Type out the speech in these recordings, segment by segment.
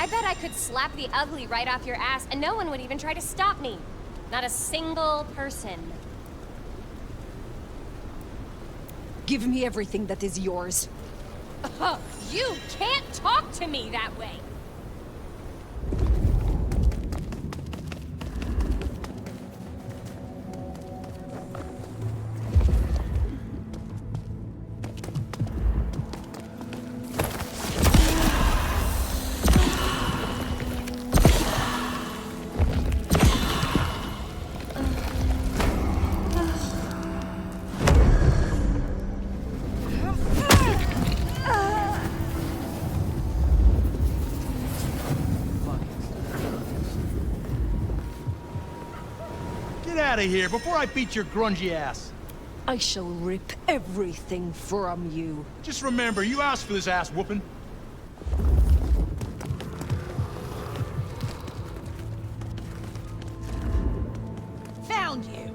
I bet I could slap the ugly right off your ass and no one would even try to stop me. Not a single person. Give me everything that is yours. Oh, you can't talk to me that way! Out of here before I beat your grungy ass. I shall rip everything from you. Just remember, you asked for this ass whooping. Found you.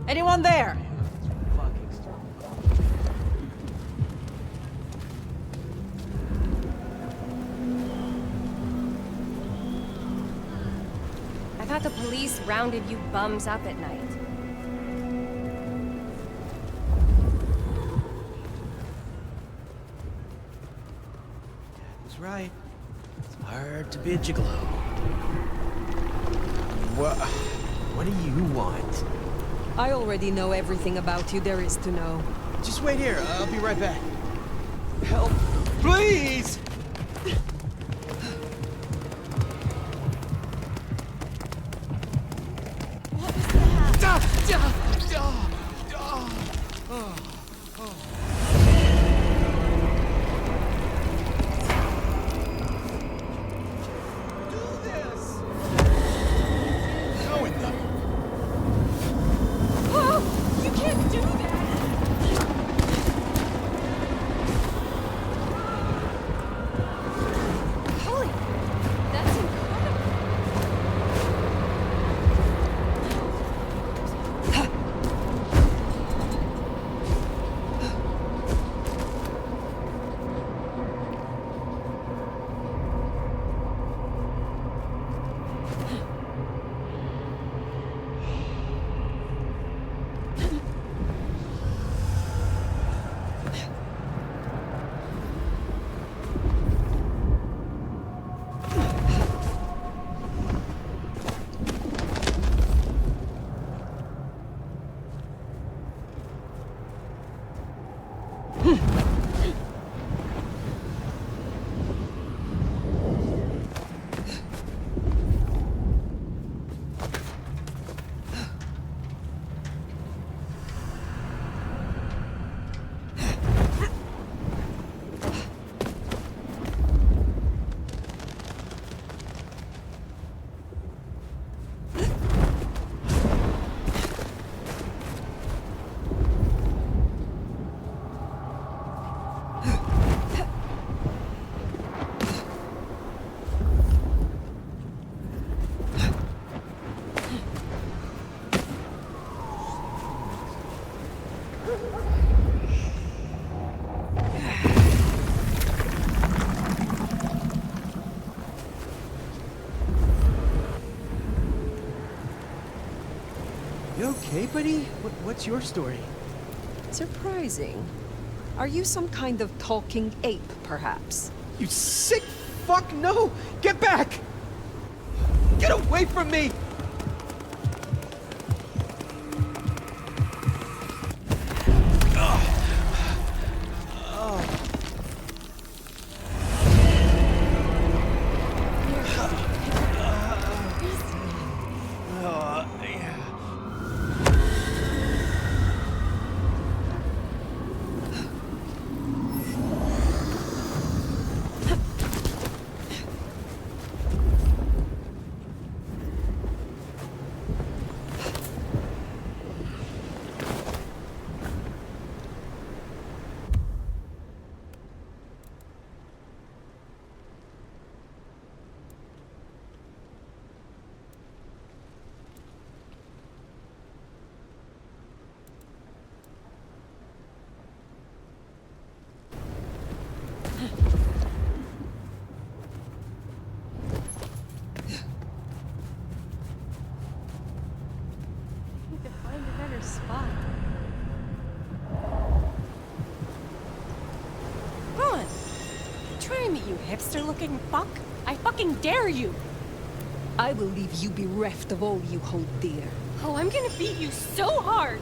Anyone there? I thought the police rounded you bums up at night. That's right. It's hard to be a gigolo. What do you want? I already know everything about you there is to know. Just wait here. I'll be right back. Help, please! You okay, buddy? What's your story? Surprising. Are you some kind of talking ape, perhaps? You sick fuck! No! Get back! Get away from me! Need to find a better spot. Run! Try me, you hipster-looking fuck. I fucking dare you! I will leave you bereft of all you hold dear. Oh, I'm gonna beat you so hard!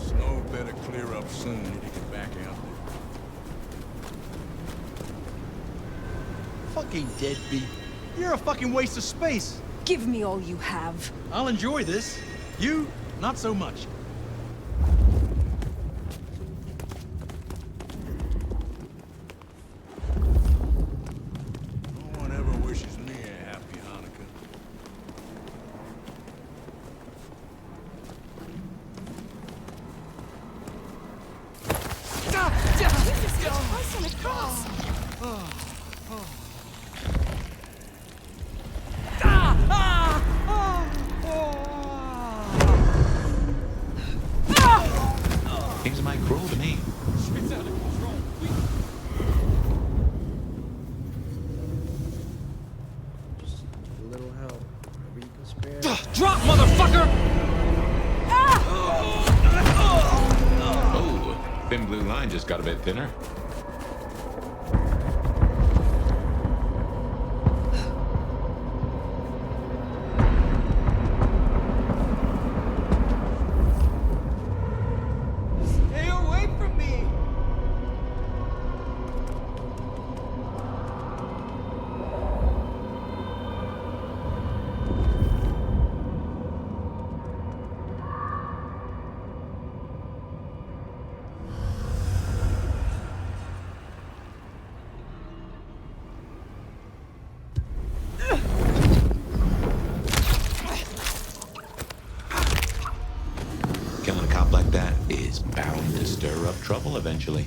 Snow better clear up soon. Need to get back out there. Fucking deadbeat. You're a fucking waste of space. Give me all you have. I'll enjoy this. You, not so much. No one ever wishes me a happy Hanukkah. Jesus, get close on a cross! Things might grow to me. Just a little help. Whatever you can spare. Drop, motherfucker! Oh, thin blue line just got a bit thinner. Stay away from me! Killing a cop like that is bound to stir up trouble eventually.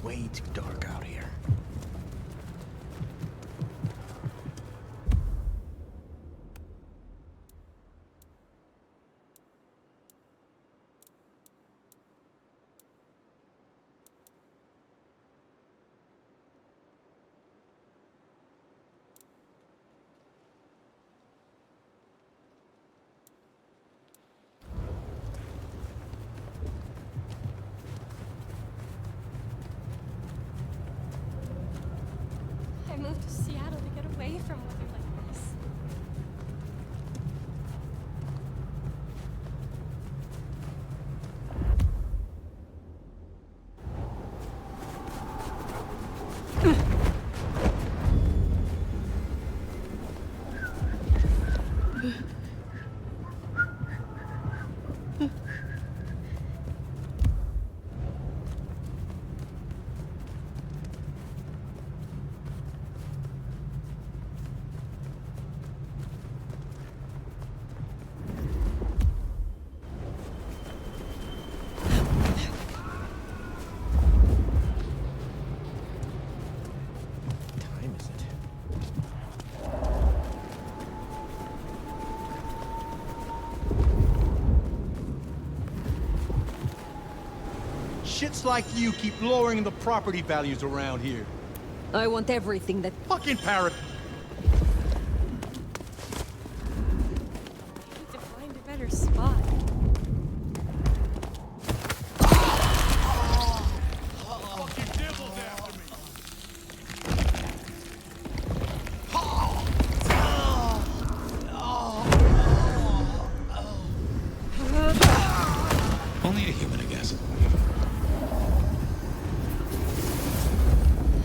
Way too dark out here. Shits like you keep lowering the property values around here. I want everything that... Fucking parrot. Need to find a better spot. Fucking devil's after me. Only a human, I guess.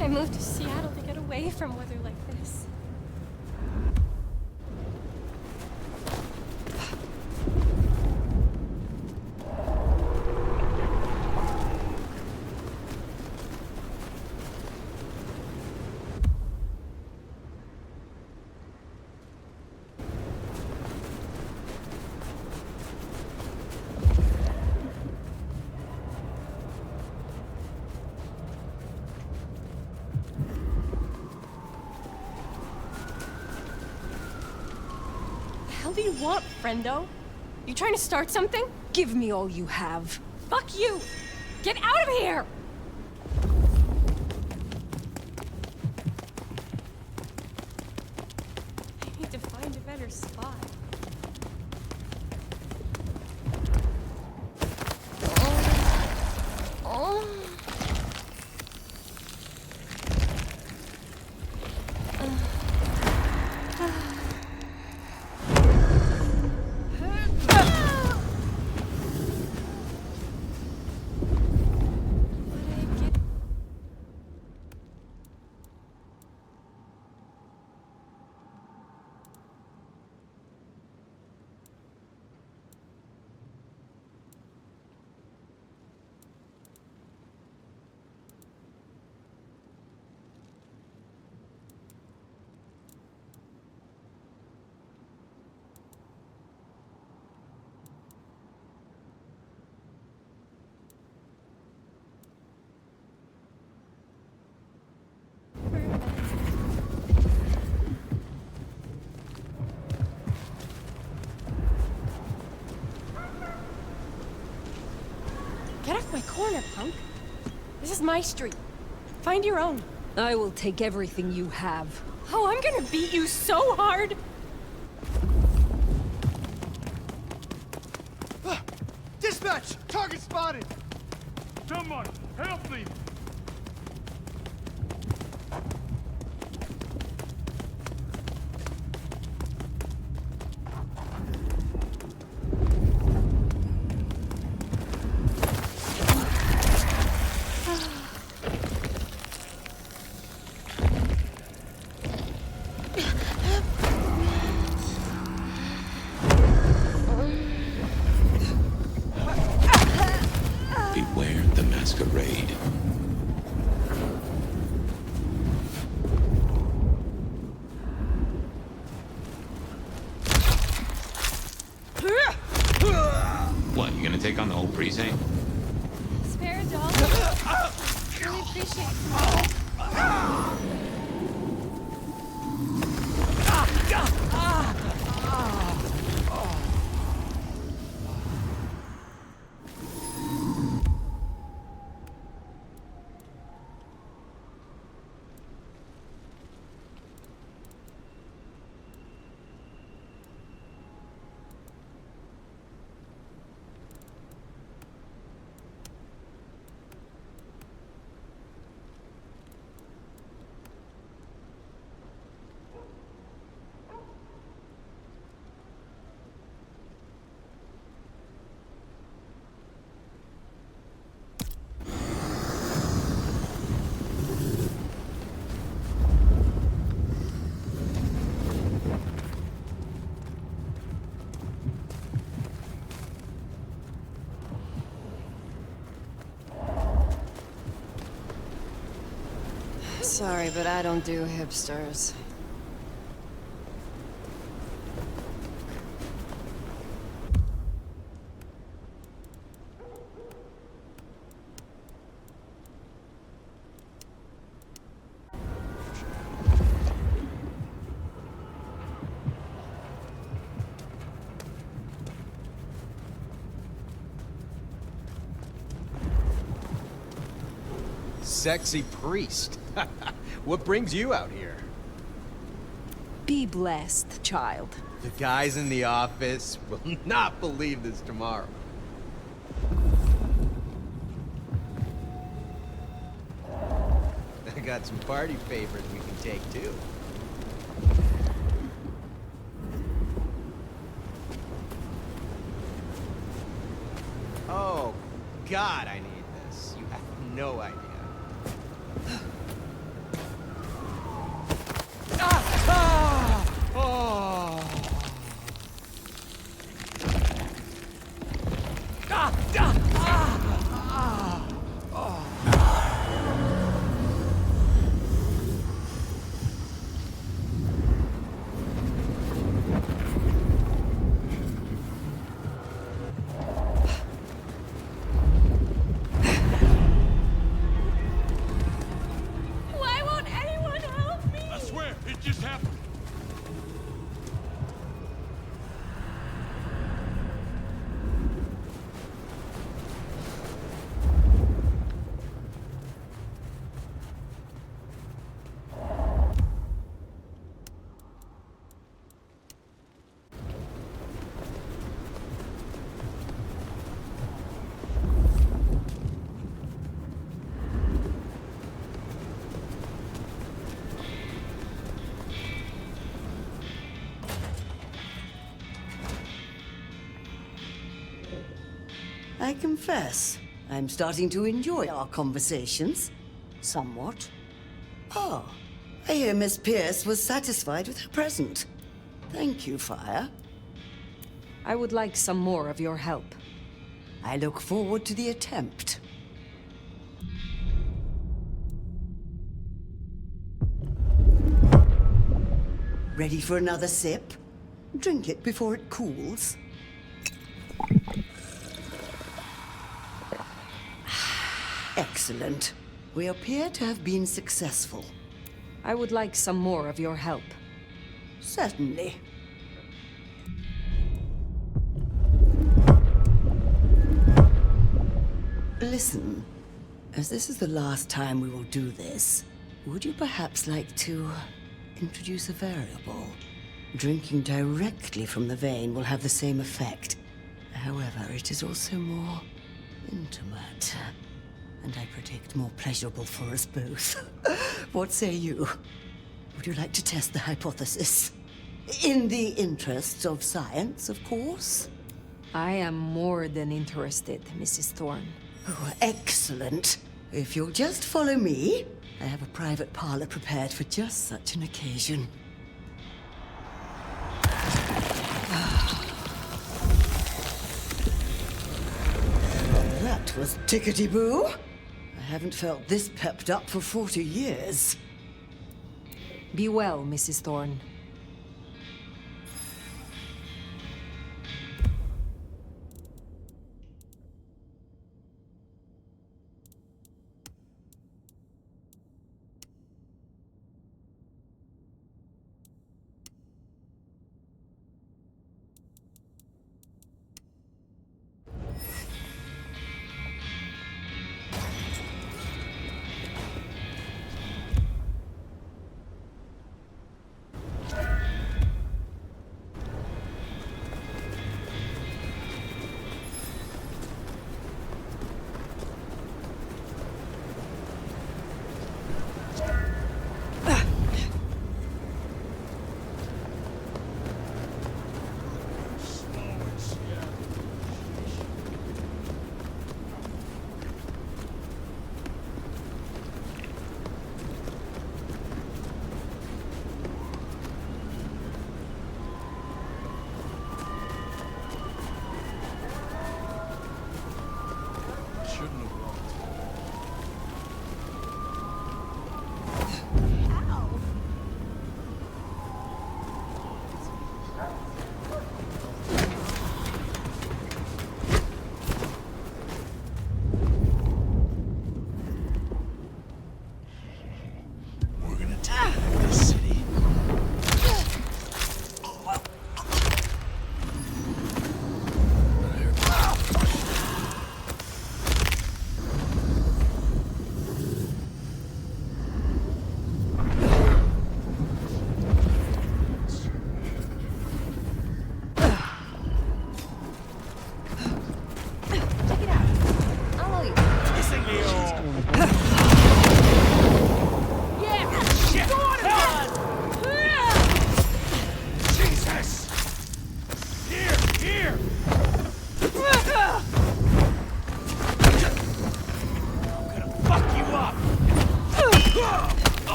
I moved to Seattle to get away from weather like this. What do you want, friendo? You trying to start something? Give me all you have. Fuck you! Get out of here! I need to find a better spot. Oh. Get off my corner, punk. This is my street. Find your own. I will take everything you have. Oh, I'm gonna beat you so hard! Dispatch! Target spotted! Someone, help me! Beware the masquerade. What, you gonna take on the whole precinct? Spare a dollar? Really appreciate it. Sorry, but I don't do hipsters. sexy priest. What brings you out here? Be blessed, child. The guys in the office will not believe this tomorrow. I got some party favors we can take too. Oh, God, I need this. You have no idea. Why won't anyone help me? I swear, it just happened. I confess, I'm starting to enjoy our conversations. Somewhat. Oh, I hear Miss Pierce was satisfied with her present. Thank you, Fire. I would like some more of your help. I look forward to the attempt. Ready for another sip? Drink it before it cools. Excellent. We appear to have been successful. I would like some more of your help. Certainly. Listen, as this is the last time we will do this, would you perhaps like to introduce a variable? Drinking directly from the vein will have the same effect. However, it is also more intimate. And I predict more pleasurable for us both. What say you? Would you like to test the hypothesis? In the interests of science, of course. I am more than interested, Mrs. Thorne. Oh, excellent. If you'll just follow me, I have a private parlor prepared for just such an occasion. That was tickety-boo. I haven't felt this pepped up for 40 years. Be well, Mrs. Thorne.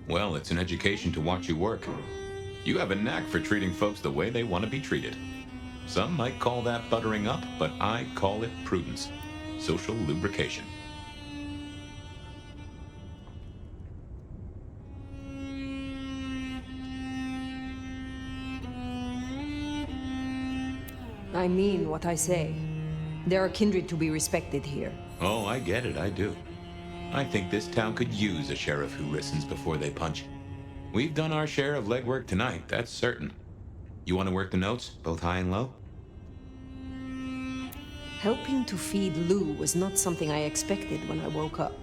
Well, it's an education to watch you work. You have a knack for treating folks the way they want to be treated. Some might call that buttering up, but I call it prudence. Social lubrication. I mean what I say. There are kindred to be respected here. Oh, I get it, I do. I think this town could use a sheriff who listens before they punch. We've done our share of legwork tonight, that's certain. You want to work the notes, both high and low? Helping to feed Lou was not something I expected when I woke up.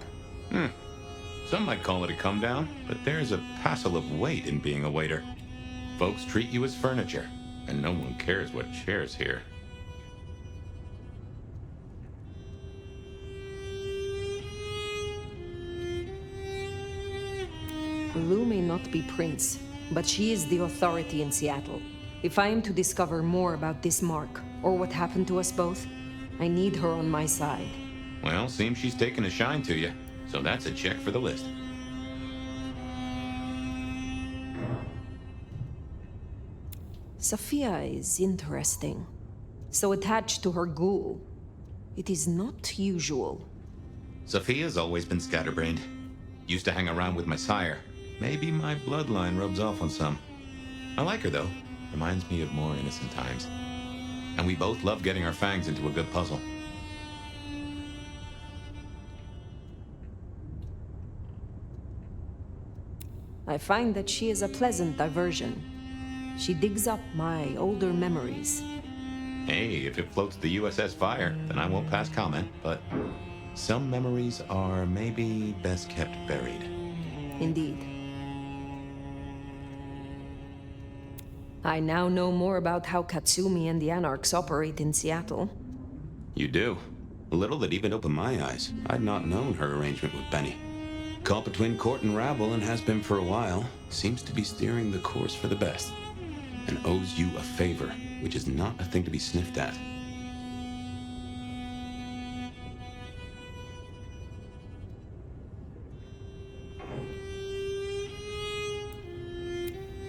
Some might call it a come down, but there's a passel of weight in being a waiter. Folks treat you as furniture, and no one cares what shares here. Lou may not be Prince, but she is the authority in Seattle. If I am to discover more about this mark, or what happened to us both, I need her on my side. Well, seems she's taken a shine to you, so that's a check for the list. Sophia is interesting. So attached to her ghoul. It is not usual. Sophia's always been scatterbrained. Used to hang around with my sire. Maybe my bloodline rubs off on some. I like her, though. Reminds me of more innocent times. And we both love getting our fangs into a good puzzle. I find that she is a pleasant diversion. She digs up my older memories. Hey, if it floats the USS Fire, then I won't pass comment, but some memories are maybe best kept buried. Indeed. I now know more about how Katsumi and the Anarchs operate in Seattle. You do? A little that even opened my eyes. I'd not known her arrangement with Benny. Caught between court and rabble and has been for a while. Seems to be steering the course for the best. And owes you a favor, which is not a thing to be sniffed at.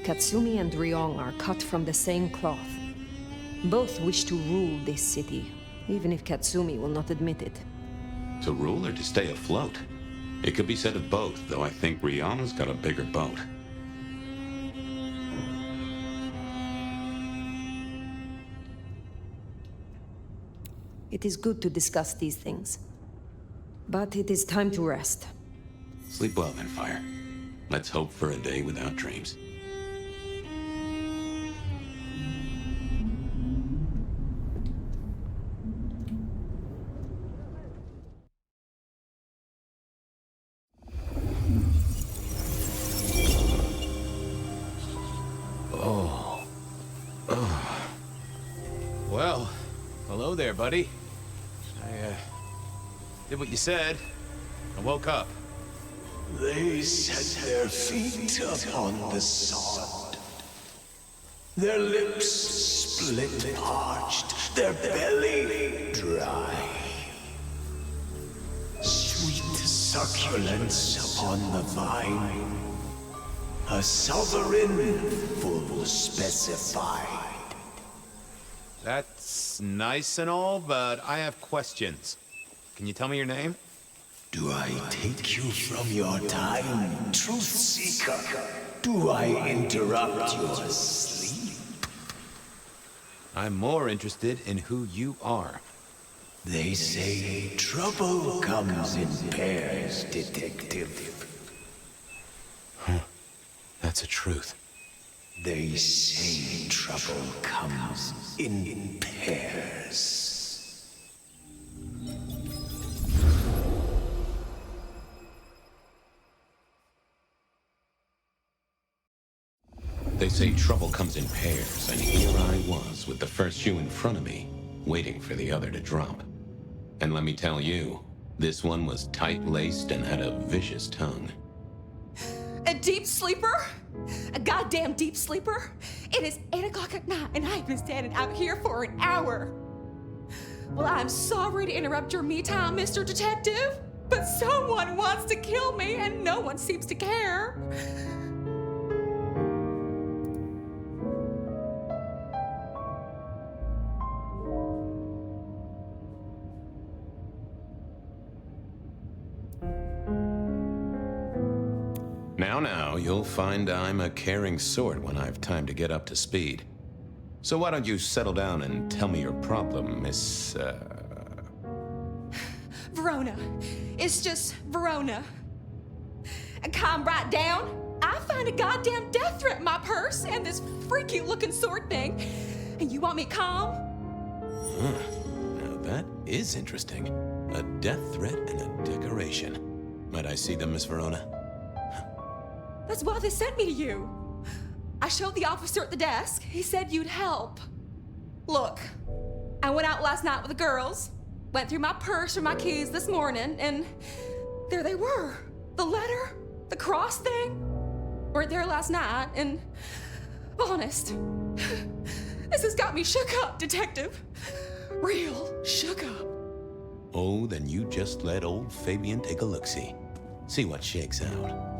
Katsumi and Ryong are cut from the same cloth. Both wish to rule this city, even if Katsumi will not admit it. To rule or to stay afloat? It could be said of both, though I think Ryong's got a bigger boat. It is good to discuss these things. But it is time to rest. Sleep well then, Fire. Let's hope for a day without dreams. Well, hello there, buddy. I did what you said. I woke up. They set their feet upon the sod. Their lips split parched, their belly dry. Sweet succulence upon the vine. A sovereign full specified. That's nice and all, but I have questions. Can you tell me your name? Do I take you from your time, truth seeker? Do I interrupt your sleep? I'm more interested in who you are. They say trouble comes in pairs, detective. That That's a truth. They say trouble comes in pairs. They say trouble comes in pairs, and here I was with the first shoe in front of me, waiting for the other to drop. And let me tell you, this one was tight-laced and had a vicious tongue. A deep sleeper? A goddamn deep sleeper? It is 8 o'clock at night and I've been standing out here for an hour. Well, I'm sorry to interrupt your me time, Mr. Detective, but someone wants to kill me and no one seems to care. Now, you'll find I'm a caring sort when I've time to get up to speed. So why don't you settle down and tell me your problem, Miss, Verona. It's just Verona. And calm right down. I find a goddamn death threat in my purse and this freaky looking sword thing. And you want me calm? Huh. Now that is interesting. A death threat and a decoration. Might I see them, Miss Verona? That's why they sent me to you. I showed the officer at the desk. He said you'd help. Look, I went out last night with the girls, went through my purse for my keys this morning, and there they were. The letter, the cross thing, weren't there last night, and honest, this has got me shook up, Detective. Real shook up. Oh, then you just let old Fabian take a look-see. See what shakes out.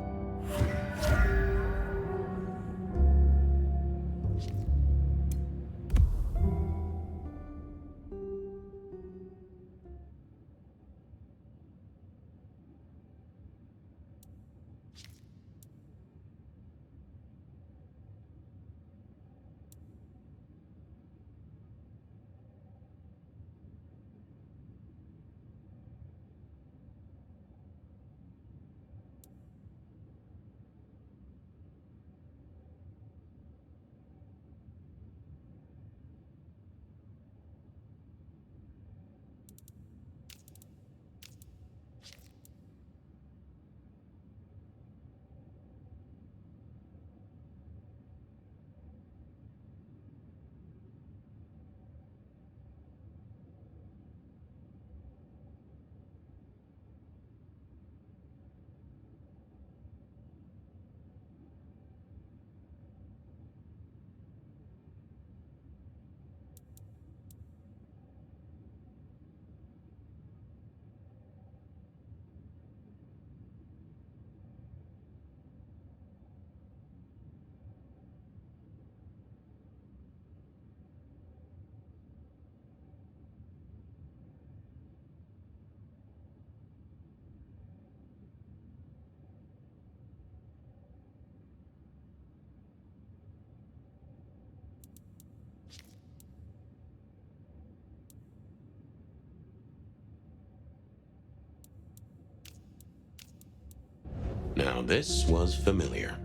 Now this was familiar.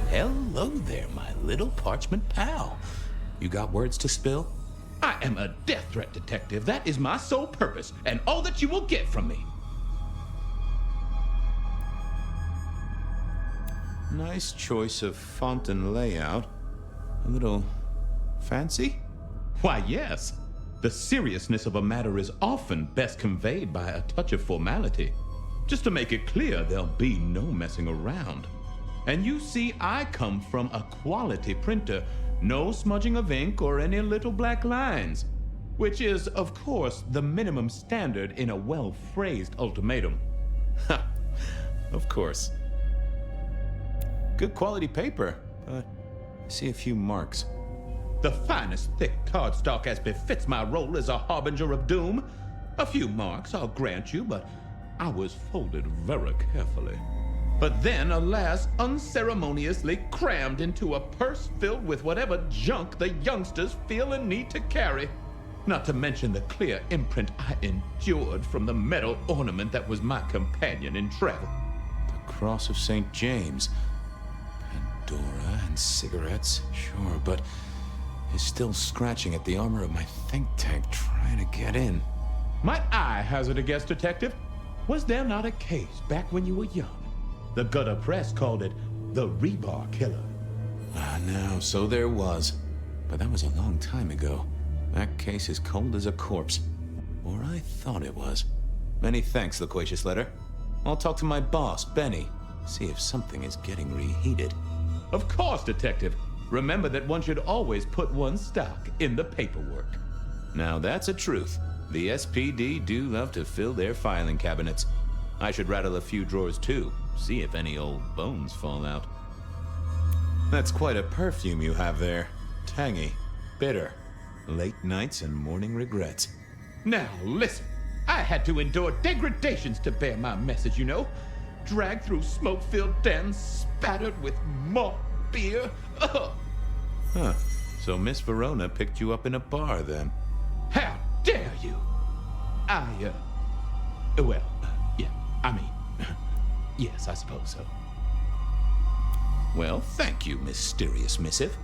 Hello there, my little parchment pal. You got words to spill? I am a death threat detective. That is my sole purpose, and all that you will get from me. Nice choice of font and layout. A little fancy? Why, yes. The seriousness of a matter is often best conveyed by a touch of formality. Just to make it clear, there'll be no messing around. And you see, I come from a quality printer. No smudging of ink or any little black lines. Which is, of course, the minimum standard in a well-phrased ultimatum. Ha! Of course. Good quality paper, but I see a few marks. The finest thick cardstock as befits my role as a harbinger of doom. A few marks, I'll grant you, but I was folded very carefully. But then, alas, unceremoniously crammed into a purse filled with whatever junk the youngsters feel a need to carry. Not to mention the clear imprint I endured from the metal ornament that was my companion in travel. The Cross of St. James. Pandora and cigarettes, sure, but is still scratching at the armor of my think tank trying to get in. Might I hazard a guess, Detective? Was there not a case back when you were young? The gutter press called it the Rebar Killer. Now, so there was. But that was a long time ago. That case is cold as a corpse. Or I thought it was. Many thanks, Loquacious Letter. I'll talk to my boss, Benny. See if something is getting reheated. Of course, Detective. Remember that one should always put one's stock in the paperwork. Now that's a truth. The SPD do love to fill their filing cabinets. I should rattle a few drawers too, see if any old bones fall out. That's quite a perfume you have there. Tangy, bitter, late nights and morning regrets. Now, listen. I had to endure degradations to bear my message, you know. Dragged through smoke-filled dens, spattered with malt beer. Ugh. Huh. So Miss Verona picked you up in a bar, then? How dare you? Yes, I suppose so. Well, thank you, mysterious missive.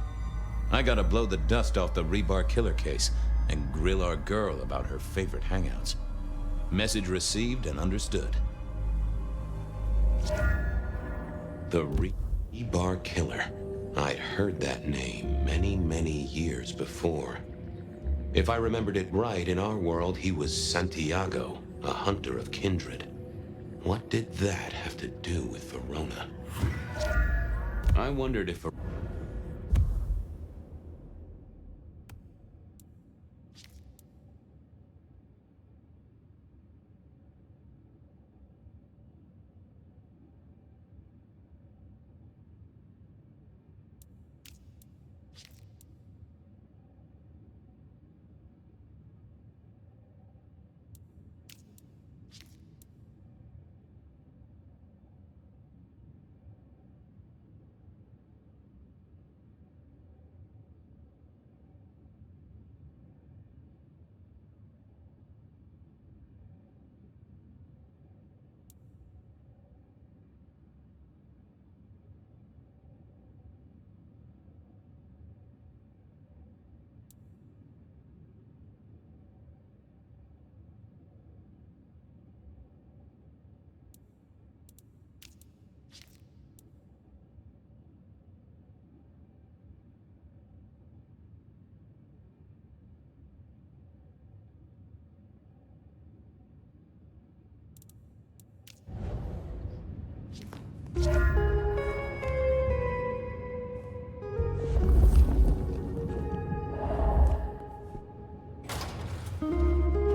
I gotta blow the dust off the Rebar Killer case and grill our girl about her favorite hangouts. Message received and understood. The Rebar Killer. I'd heard that name many, many years before. If I remembered it right, in our world, he was Santiago, a hunter of kindred. What did that have to do with Verona? I wondered if...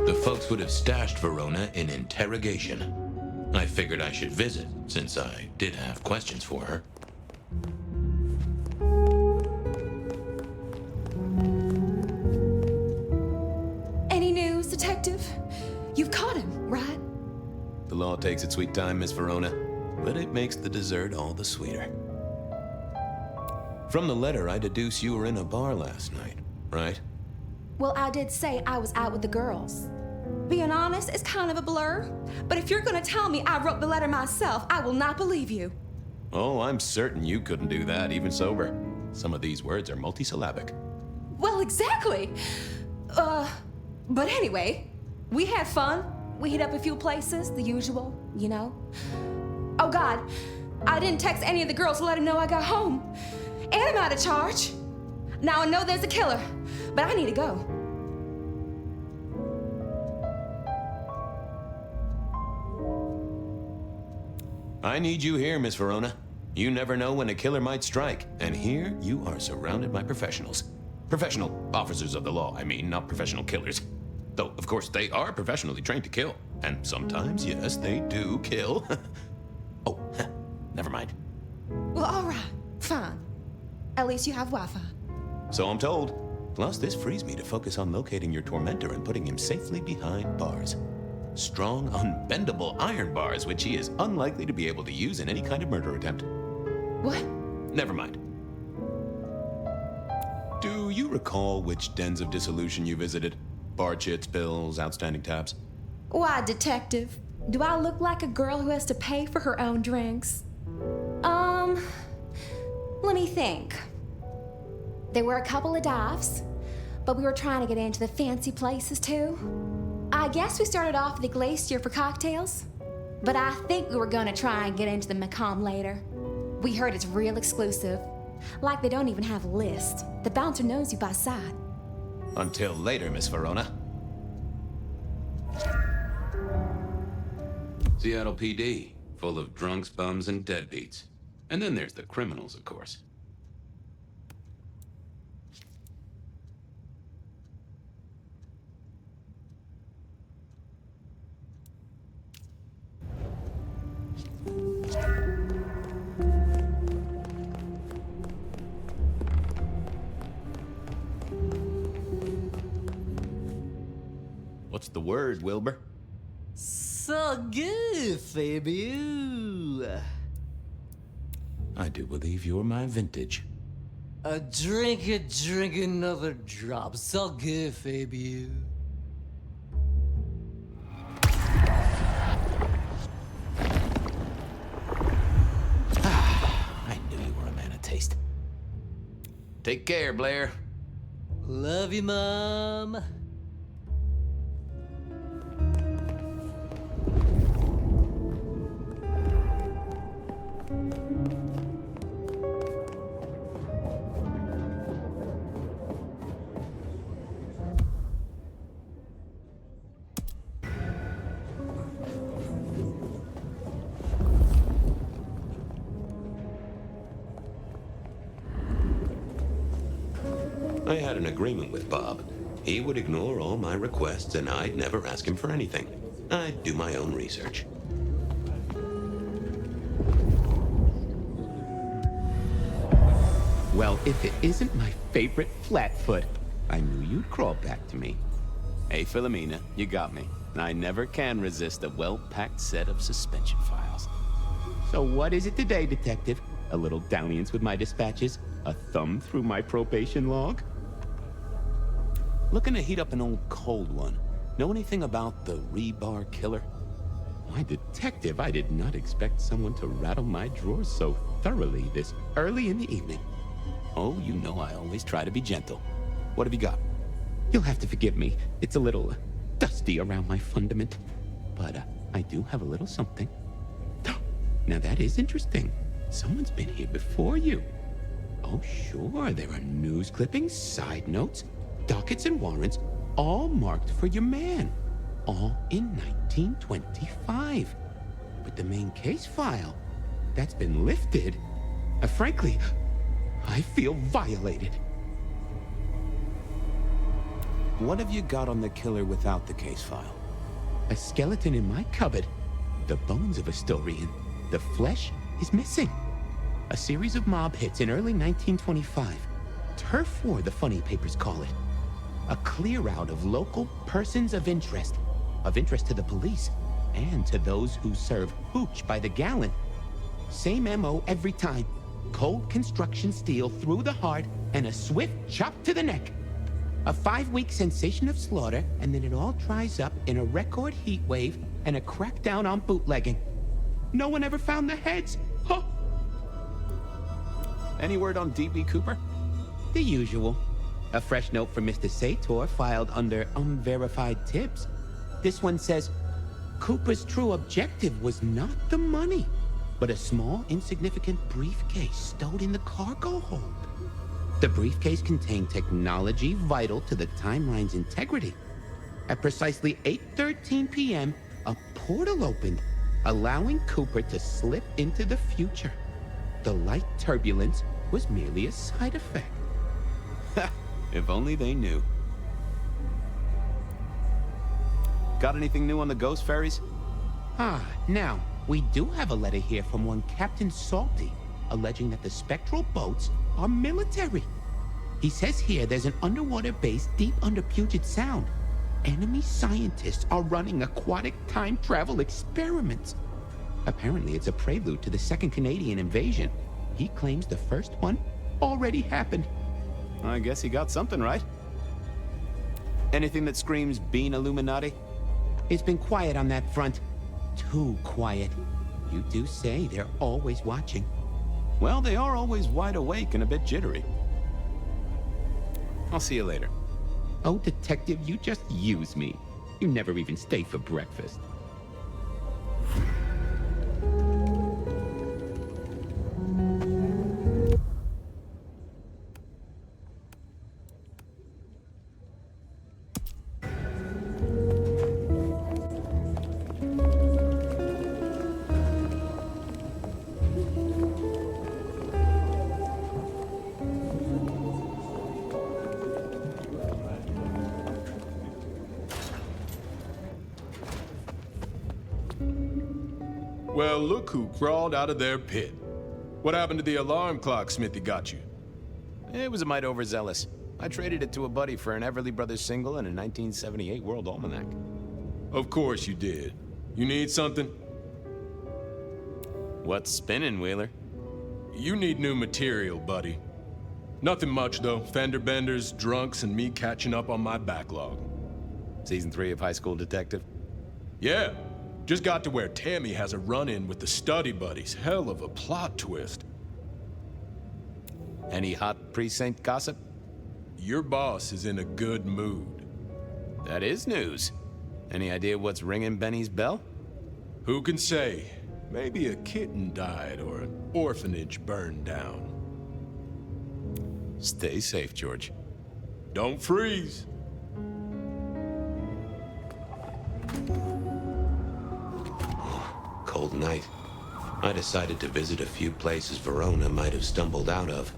The folks would have stashed Verona in interrogation. I figured I should visit, since I did have questions for her. Any news, Detective? You've caught him, right? The law takes its sweet time, Miss Verona, but it makes the dessert all the sweeter. From the letter, I deduce you were in a bar last night, right? Well, I did say I was out with the girls. Being honest, it's kind of a blur. But if you're gonna tell me I wrote the letter myself, I will not believe you. Oh, I'm certain you couldn't do that, even sober. Some of these words are multisyllabic. Well, exactly. But anyway, we had fun. We hit up a few places, the usual, you know. Oh God, I didn't text any of the girls to let them know I got home. And I'm out of charge. Now I know there's a killer, but I need to go. I need you here, Miss Verona. You never know when a killer might strike, and here you are surrounded by professionals. Professional officers of the law, I mean, not professional killers. Though, of course, they are professionally trained to kill. And sometimes, yes, they do kill. Oh, never mind. Well, all right, fine. At least you have Wi-Fi. So I'm told. Plus, this frees me to focus on locating your tormentor and putting him safely behind bars. Strong, unbendable iron bars, which he is unlikely to be able to use in any kind of murder attempt. What? Never mind. Do you recall which dens of dissolution you visited? Bar chits, bills, outstanding tabs. Why, detective? Do I look like a girl who has to pay for her own drinks? Let me think. There were a couple of dives, but we were trying to get into the fancy places too. I guess we started off at the Glacier for cocktails, but I think we were gonna try and get into the Macomb later. We heard it's real exclusive. Like they don't even have a list. The bouncer knows you by sight. Until later, Miss Verona. Seattle PD, full of drunks, bums, and deadbeats. And then there's the criminals, of course. What's the word, Wilbur? So good, Fabio. I do believe you're my vintage. Drink another drop. So good, Fabio. I knew you were a man of taste. Take care, Blair. Love you, Mom. I had an agreement with Bob. He would ignore all my requests and I'd never ask him for anything. I'd do my own research. Well, if it isn't my favorite Flatfoot, I knew you'd crawl back to me. Hey, Philomena, you got me. I never can resist a well-packed set of suspension files. So what is it today, Detective? A little dalliance with my dispatches? A thumb through my probation log? Looking to heat up an old cold one. Know anything about the rebar killer? Why, Detective, I did not expect someone to rattle my drawers so thoroughly this early in the evening. Oh, you know I always try to be gentle. What have you got? You'll have to forgive me. It's a little dusty around my fundament. But I do have a little something. Now that is interesting. Someone's been here before you. Oh, sure, there are news clippings, side notes, dockets and warrants, all marked for your man. All in 1925. But the main case file, that's been lifted. Frankly, I feel violated. What have you got on the killer without the case file? A skeleton in my cupboard. The bones of a story, and the flesh is missing. A series of mob hits in early 1925. Turf war, the funny papers call it. A clear out of local persons of interest to the police, and to those who serve hooch by the gallon. Same MO every time. Cold construction steel through the heart, and a swift chop to the neck. A 5-week sensation of slaughter, and then it all dries up in a record heat wave and a crackdown on bootlegging. No one ever found the heads. Huh. Any word on D.B. Cooper? The usual. A fresh note from Mr. Sator filed under unverified tips. This one says, Cooper's true objective was not the money, but a small, insignificant briefcase stowed in the cargo hold. The briefcase contained technology vital to the timeline's integrity. At precisely 8:13 p.m., a portal opened, allowing Cooper to slip into the future. The light turbulence was merely a side effect. If only they knew. Got anything new on the ghost ferries? Now, we do have a letter here from one Captain Salty, alleging that the spectral boats are military. He says here there's an underwater base deep under Puget Sound. Enemy scientists are running aquatic time travel experiments. Apparently it's a prelude to the Second Canadian invasion. He claims the first one already happened. I guess he got something right. Anything that screams Bean Illuminati? It's been quiet on that front. Too quiet. You do say they're always watching. Well, they are always wide awake and a bit jittery. I'll see you later. Oh, Detective, you just use me. You never even stay for breakfast. Well, look who crawled out of their pit. What happened to the alarm clock Smithy got you? It was a mite overzealous. I traded it to a buddy for an Everly Brothers single and a 1978 World Almanac. Of course you did. You need something? What's spinning, Wheeler? You need new material, buddy. Nothing much, though. Fender benders, drunks, and me catching up on my backlog. Season 3 of High School Detective? Yeah. Just got to where Tammy has a run-in with the study buddies. Hell of a plot twist. Any hot precinct gossip? Your boss is in a good mood. That is news. Any idea what's ringing Benny's bell? Who can say? Maybe a kitten died or an orphanage burned down. Stay safe, George. Don't freeze. Cold night. I decided to visit a few places Verona might have stumbled out of.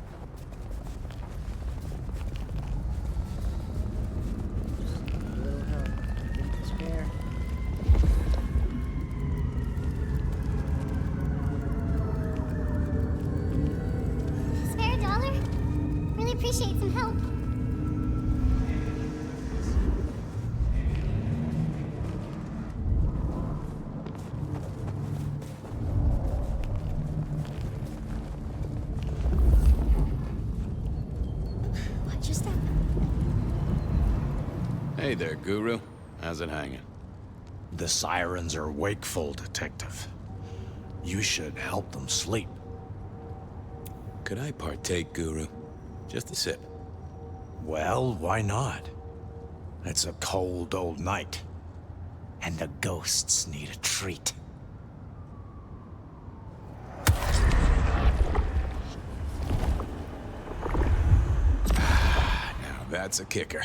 Spare a dollar? Really appreciate some help. Hey there, Guru. How's it hanging? The sirens are wakeful, Detective. You should help them sleep. Could I partake, Guru? Just a sip. Well, why not? It's a cold old night, and the ghosts need a treat. Now that's a kicker.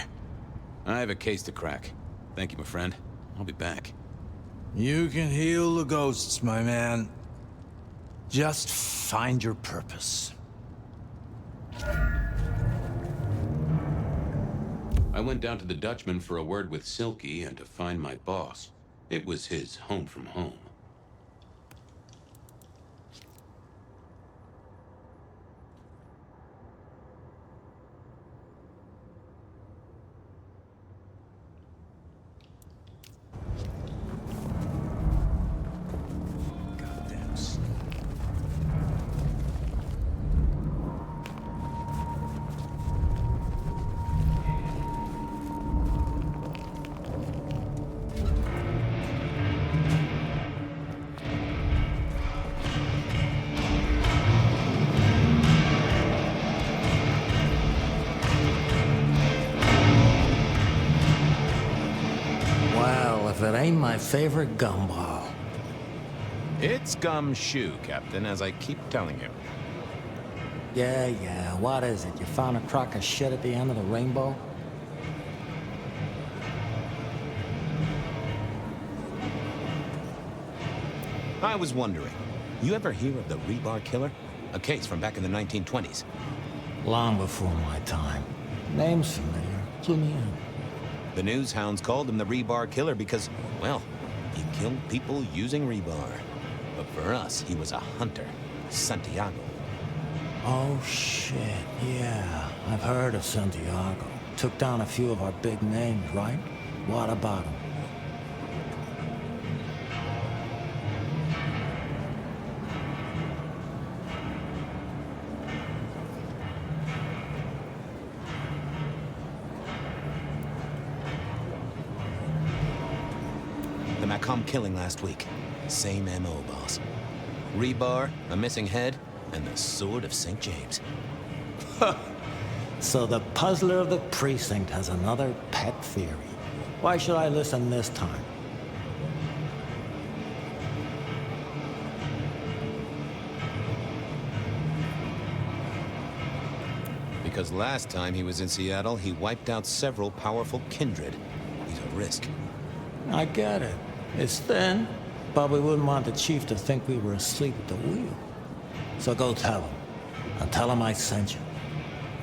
I have a case to crack. Thank you, my friend. I'll be back. You can heal the ghosts, my man. Just find your purpose. I went down to the Dutchman for a word with Silky and to find my boss. It was his home from home. If it ain't my favorite gumball. It's gumshoe, Captain, as I keep telling you. Yeah, what is it? You found a crock of shit at the end of the rainbow? I was wondering, you ever hear of the rebar killer? A case from back in the 1920s. Long before my time. Name's familiar. Clue me in. The news hounds called him the rebar killer because, well, he killed people using rebar. But for us, he was a hunter. Santiago. Oh, shit. Yeah, I've heard of Santiago. Took down a few of our big names, right? What about him? Capcom killing last week. Same MO, boss. Rebar, a missing head, and the Sword of St. James. So the puzzler of the precinct has another pet theory. Why should I listen this time? Because last time he was in Seattle, he wiped out several powerful kindred. He's a risk. I get it. It's thin, but we wouldn't want the chief to think we were asleep at the wheel. So go tell him. And tell him I sent you.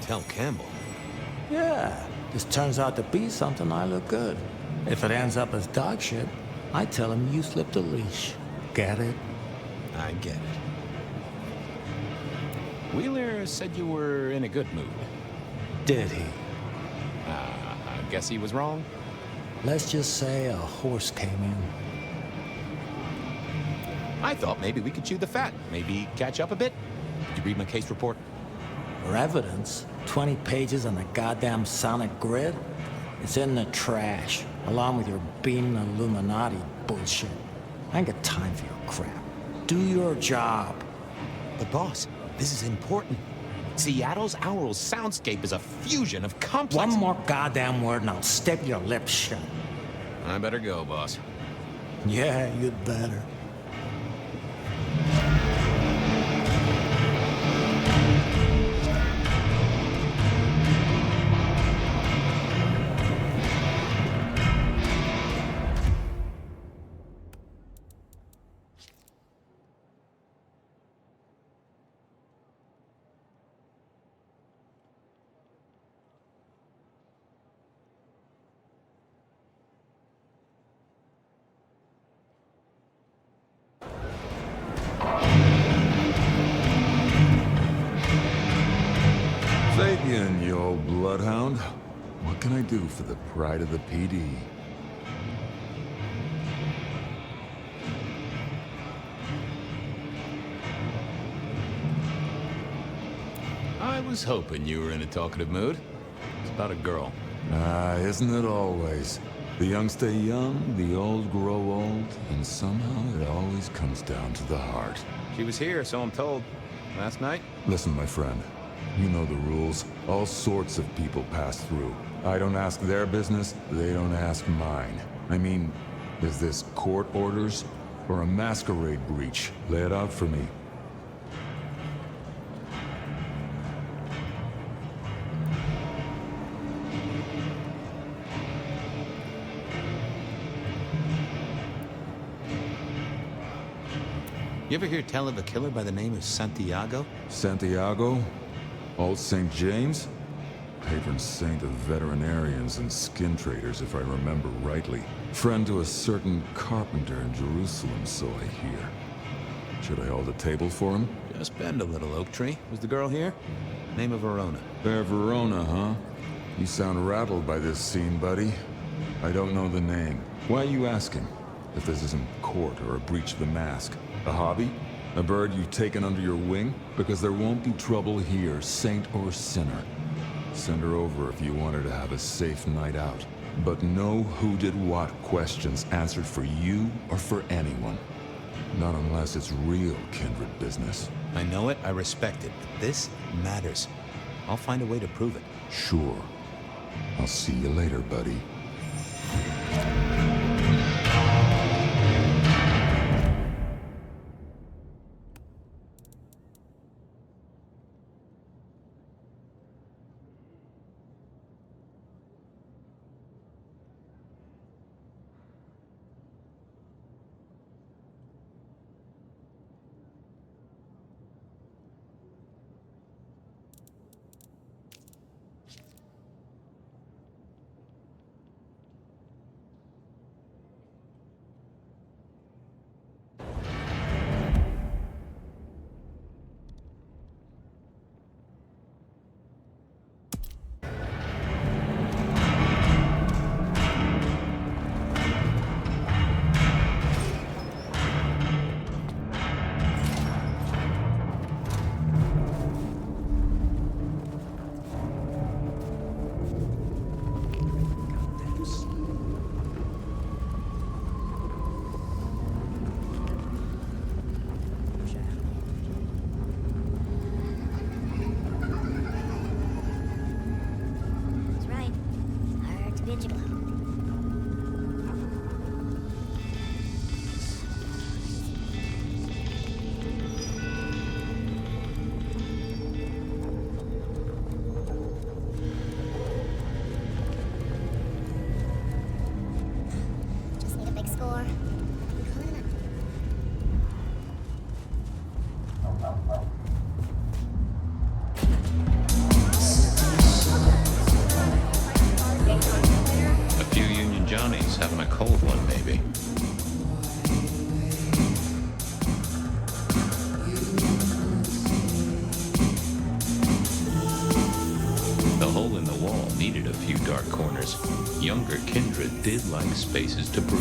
Tell Campbell? Yeah, this turns out to be something, I look good. If it ends up as dog shit, I tell him you slipped a leash. Get it? I get it. Wheeler said you were in a good mood. Did he? I guess he was wrong. Let's just say a horse came in. I thought maybe we could chew the fat. Maybe catch up a bit. Did you read my case report? For evidence, 20 pages on the goddamn sonic grid? It's in the trash, along with your beaming Illuminati bullshit. I ain't got time for your crap. Do your job. But boss, this is important. Seattle's aural soundscape is a fusion of complex... One more goddamn word and I'll step your lips shut. I better go, boss. Yeah, you'd better. Fabian, you old bloodhound. What can I do for the pride of the PD? I was hoping you were in a talkative mood. It's about a girl. Isn't it always? The young stay young, the old grow old, and somehow it always comes down to the heart. She was here, so I'm told. Last night? Listen, my friend. You know the rules. All sorts of people pass through. I don't ask their business, they don't ask mine. I mean, is this court orders or a masquerade breach? Lay it out for me. You ever hear tell of a killer by the name of Santiago? Santiago? Old St. James? Patron saint of veterinarians and skin traders, if I remember rightly. Friend to a certain carpenter in Jerusalem, so I hear. Should I hold a table for him? Just bend a little, Oak Tree. Was the girl here? Name of Verona. Fair Verona, huh? You sound rattled by this scene, buddy. I don't know the name. Why are you asking? If this isn't court or a breach of the mask. A hobby? A bird you've taken under your wing? Because there won't be trouble here, saint or sinner. Send her over if you want her to have a safe night out. But no who did what questions answered for you or for anyone. Not unless it's real kindred business. I know it, I respect it, but this matters. I'll find a way to prove it. Sure. I'll see you later, buddy. few dark corners, younger kindred did like spaces to brood.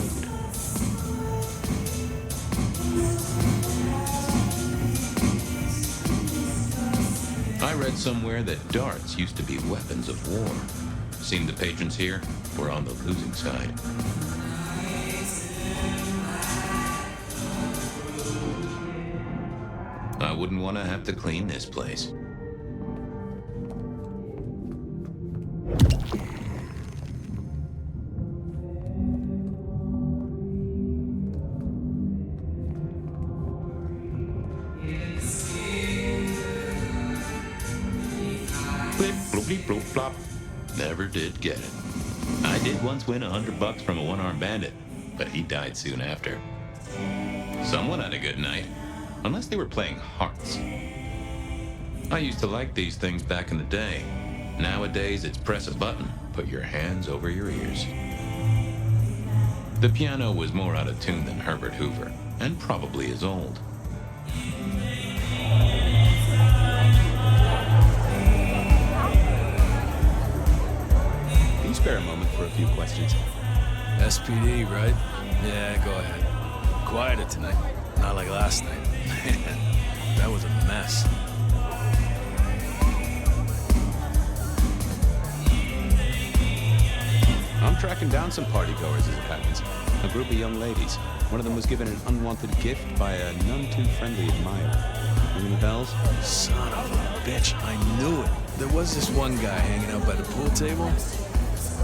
I read somewhere that darts used to be weapons of war. Seemed the patrons here were on the losing side. I wouldn't want to have to clean this place. Blip, bloopy, bloop, flop. Never did get it. I did once win $100 from a one-armed bandit, but he died soon after. Someone had a good night, unless they were playing hearts. I used to like these things back in the day. Nowadays, it's press a button, put your hands over your ears. The piano was more out of tune than Herbert Hoover, and probably as old. Can you spare a moment for a few questions? SPD, right? Yeah, go ahead. Quieter tonight. Not like last night. That was a mess. I'm tracking down some partygoers as it happens. A group of young ladies. One of them was given an unwanted gift by a none-too-friendly admirer. Ringing the bells? Son of a bitch, I knew it. There was this one guy hanging out by the pool table.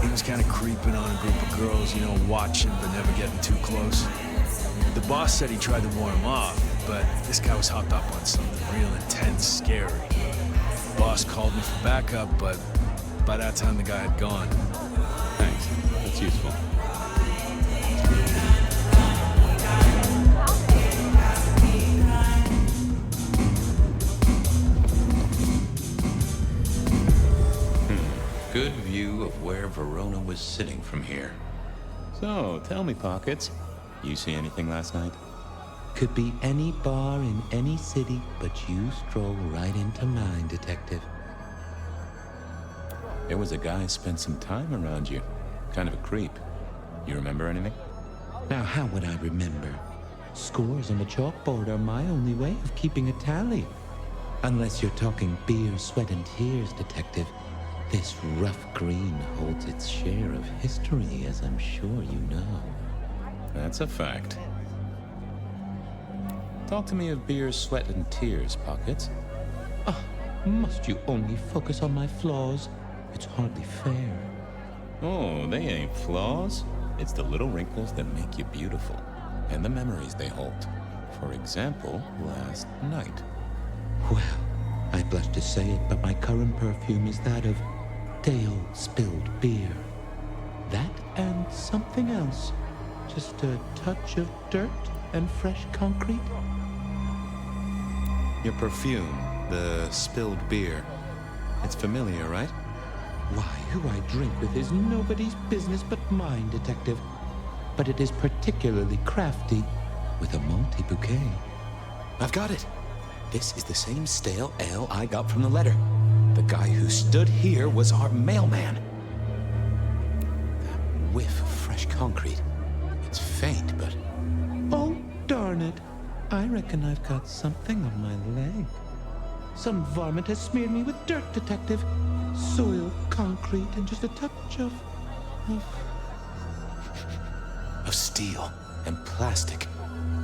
He was kind of creeping on a group of girls, you know, watching but never getting too close. The boss said he tried to warn him off, but this guy was hopped up on something real intense, scary. The boss called me for backup, but by that time the guy had gone. Thanks, that's useful. Good view of where Verona was sitting from here. So, tell me, Pockets. You see anything last night? Could be any bar in any city, but you stroll right into mine, Detective. There was a guy spent some time around you. Kind of a creep. You remember anything? Now, how would I remember? Scores on the chalkboard are my only way of keeping a tally. Unless you're talking beer, sweat, and tears, Detective. This rough green holds its share of history, as I'm sure you know. That's a fact. Talk to me of beer, sweat, and tears, Pockets. Ah, must you only focus on my flaws? It's hardly fair. Oh, they ain't flaws. It's the little wrinkles that make you beautiful, and the memories they hold. For example, last night. Well, I blush to say it, but my current perfume is that of day-old spilled beer. That and something else. Just a touch of dirt and fresh concrete. Your perfume, the spilled beer. It's familiar, right? Why, who I drink with is nobody's business but mine, Detective. But it is particularly crafty, with a malty bouquet. I've got it. This is the same stale ale I got from the letter. The guy who stood here was our mailman. That whiff of fresh concrete. It's faint, but... Oh, darn it. I reckon I've got something on my leg. Some varmint has smeared me with dirt, Detective. Soil, concrete, and just a touch of steel and plastic,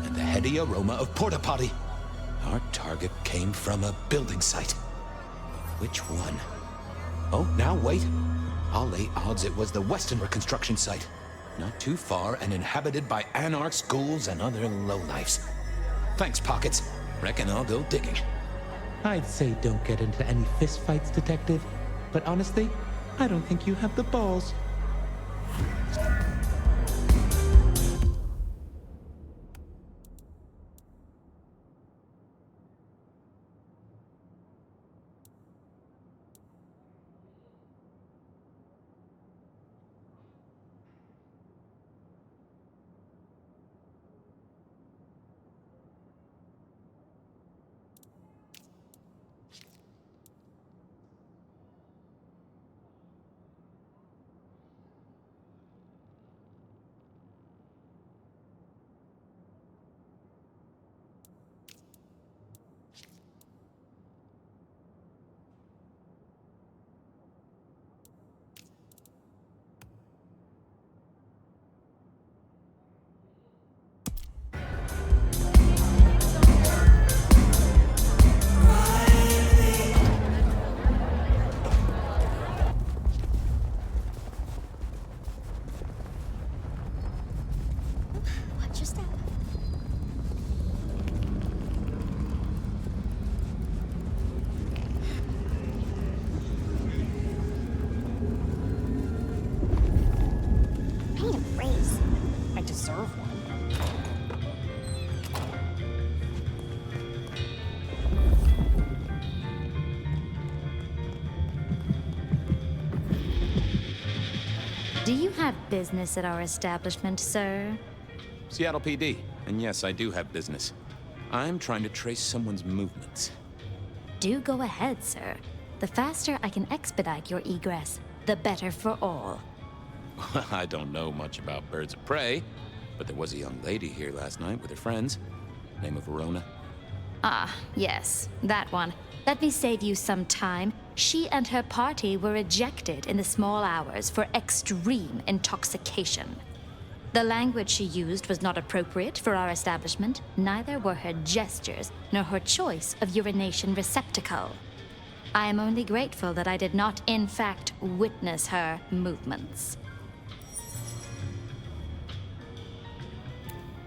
and the heady aroma of porta potty. Our target came from a building site. Which one? Oh, now wait. I'll lay odds it was the Western reconstruction site. Not too far and inhabited by anarchs, ghouls, and other lowlifes. Thanks, Pockets. Reckon I'll go digging. I'd say don't get into any fistfights, Detective. But honestly, I don't think you have the balls. Do you have business at our establishment, sir? Seattle PD. And yes, I do have business. I'm trying to trace someone's movements. Do go ahead, sir. The faster I can expedite your egress, the better for all. Well, I don't know much about birds of prey, but there was a young lady here last night with her friends. Name of Verona. Ah, yes, that one. Let me save you some time. She and her party were ejected in the small hours for extreme intoxication. The language she used was not appropriate for our establishment, neither were her gestures nor her choice of urination receptacle. I am only grateful that I did not, in fact, witness her movements.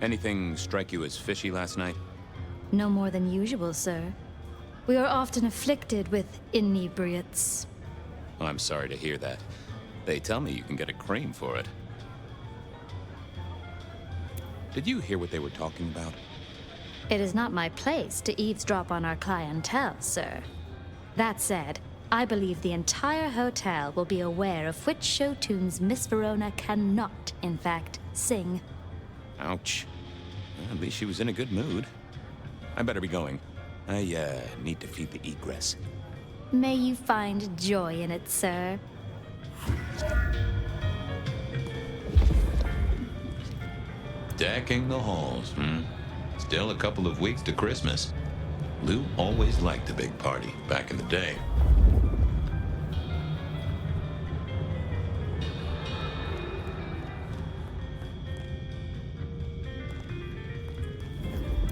Anything strike you as fishy last night? No more than usual, sir. We are often afflicted with inebriates. Oh, I'm sorry to hear that. They tell me you can get a cream for it. Did you hear what they were talking about? It is not my place to eavesdrop on our clientele, sir. That said, I believe the entire hotel will be aware of which show tunes Miss Verona cannot, in fact, sing. Ouch. Well, at least she was in a good mood. I better be going. I, need to feed the egress. May you find joy in it, sir. Decking the halls, Still a couple of weeks to Christmas. Lou always liked a big party back in the day.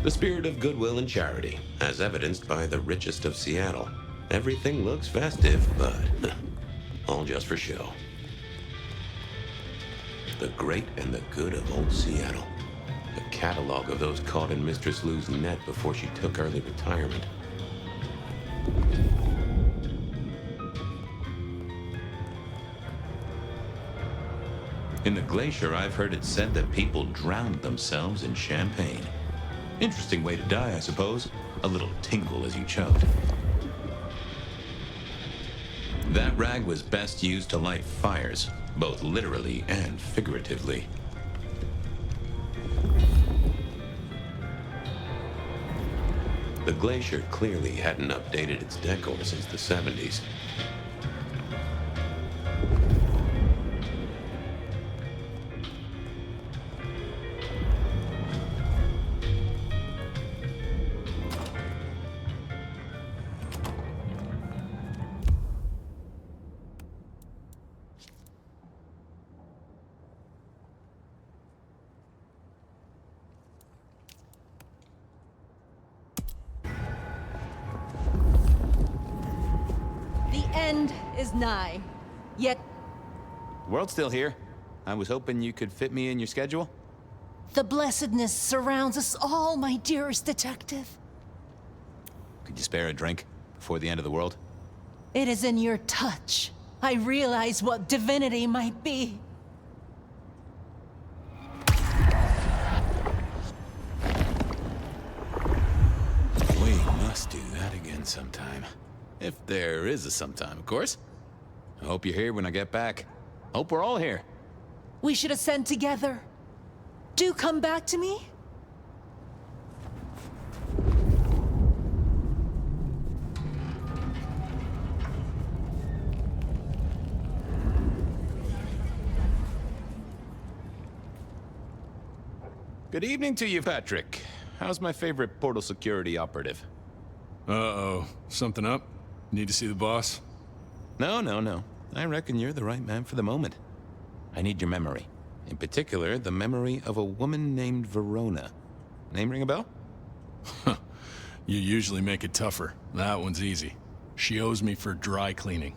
The spirit of goodwill and charity, as evidenced by the richest of Seattle. Everything looks festive, but all just for show. The great and the good of old Seattle. A catalog of those caught in Mistress Lou's net before she took early retirement. In the glacier, I've heard it said that people drowned themselves in champagne. Interesting way to die, I suppose. A little tingle as you choked. That rag was best used to light fires, both literally and figuratively. The glacier clearly hadn't updated its decor since the 70s. End is nigh. Yet World's still here. I was hoping you could fit me in your schedule. the blessedness surrounds us all, my dearest detective. Could you spare a drink before the end of the world? It is in your touch. I realize what divinity might be. We must do that again sometime. If there is a sometime, of course. I hope you're here when I get back. Hope we're all here. We should ascend together. Do come back to me. Good evening to you, Patrick. How's my favorite portal security operative? Uh-oh. Something up? Need to see the boss? No. I reckon you're the right man for the moment. I need your memory. In particular, the memory of a woman named Verona. Name ring a bell? You usually make it tougher. That one's easy. She owes me for dry cleaning.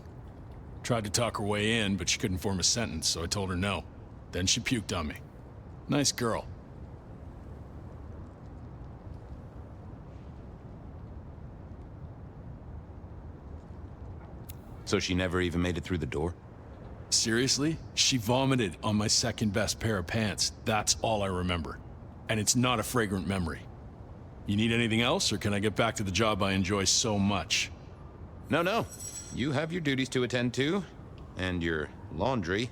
Tried to talk her way in, but she couldn't form a sentence, so I told her no. Then she puked on me. Nice girl. So she never even made it through the door? Seriously? She vomited on my second best pair of pants. That's all I remember. And it's not a fragrant memory. You need anything else, or can I get back to the job I enjoy so much? No. You have your duties to attend to, and your laundry.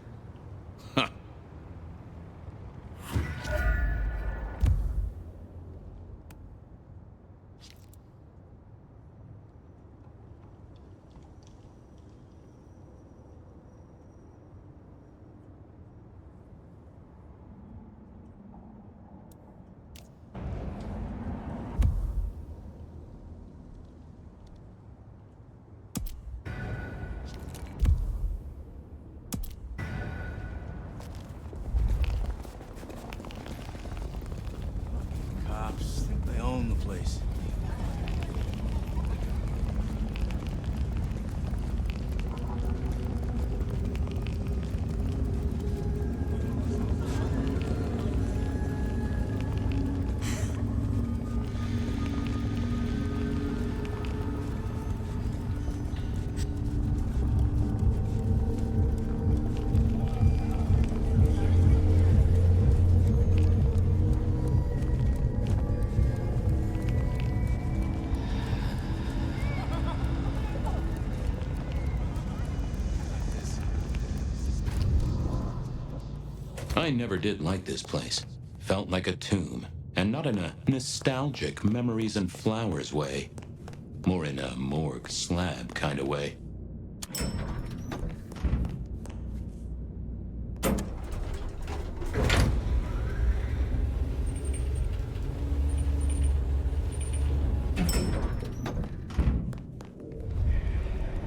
I never did like this place. Felt like a tomb, and not in a nostalgic memories and flowers way. More in a morgue slab kind of way.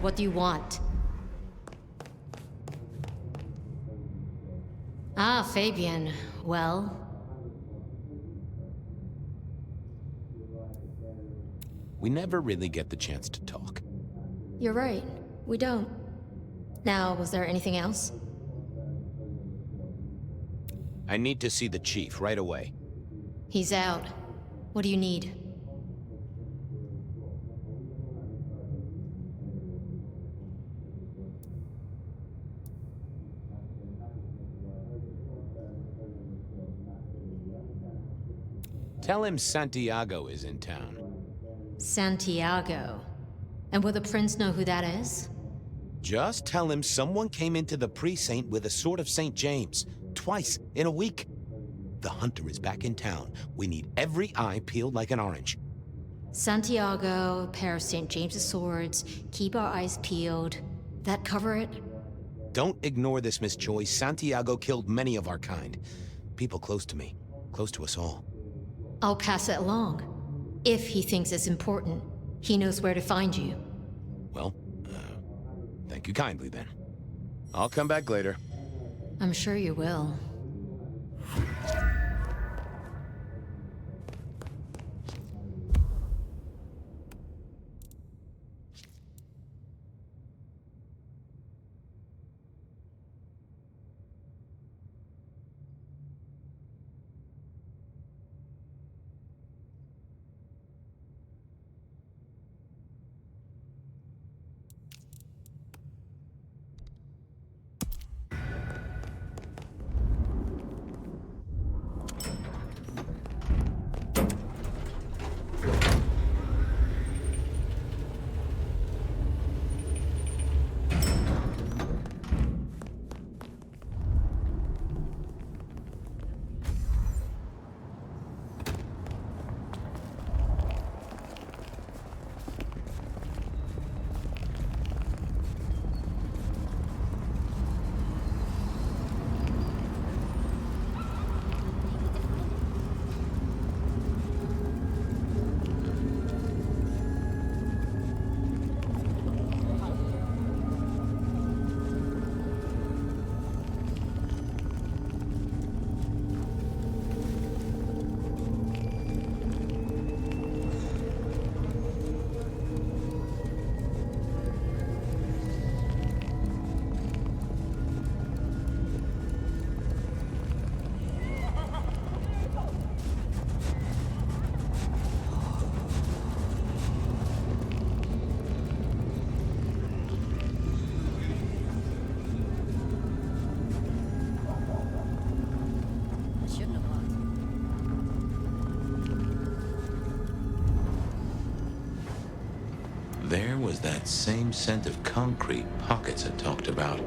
What do you want? Ah, Fabian. Well? We never really get the chance to talk. You're right. We don't. Now, was there anything else? I need to see the chief right away. He's out. What do you need? Tell him Santiago is in town. Santiago. And will the prince know who that is? Just tell him someone came into the precinct with a sword of St. James. Twice in a week. The hunter is back in town. We need every eye peeled like an orange. Santiago, a pair of St. James's swords, keep our eyes peeled. That cover it? Don't ignore this, Miss Choi. Santiago killed many of our kind. People close to me. Close to us all. I'll pass it along. If he thinks it's important, he knows where to find you. Well, thank you kindly then. I'll come back later. I'm sure you will. There was that same scent of concrete Pockets had talked about.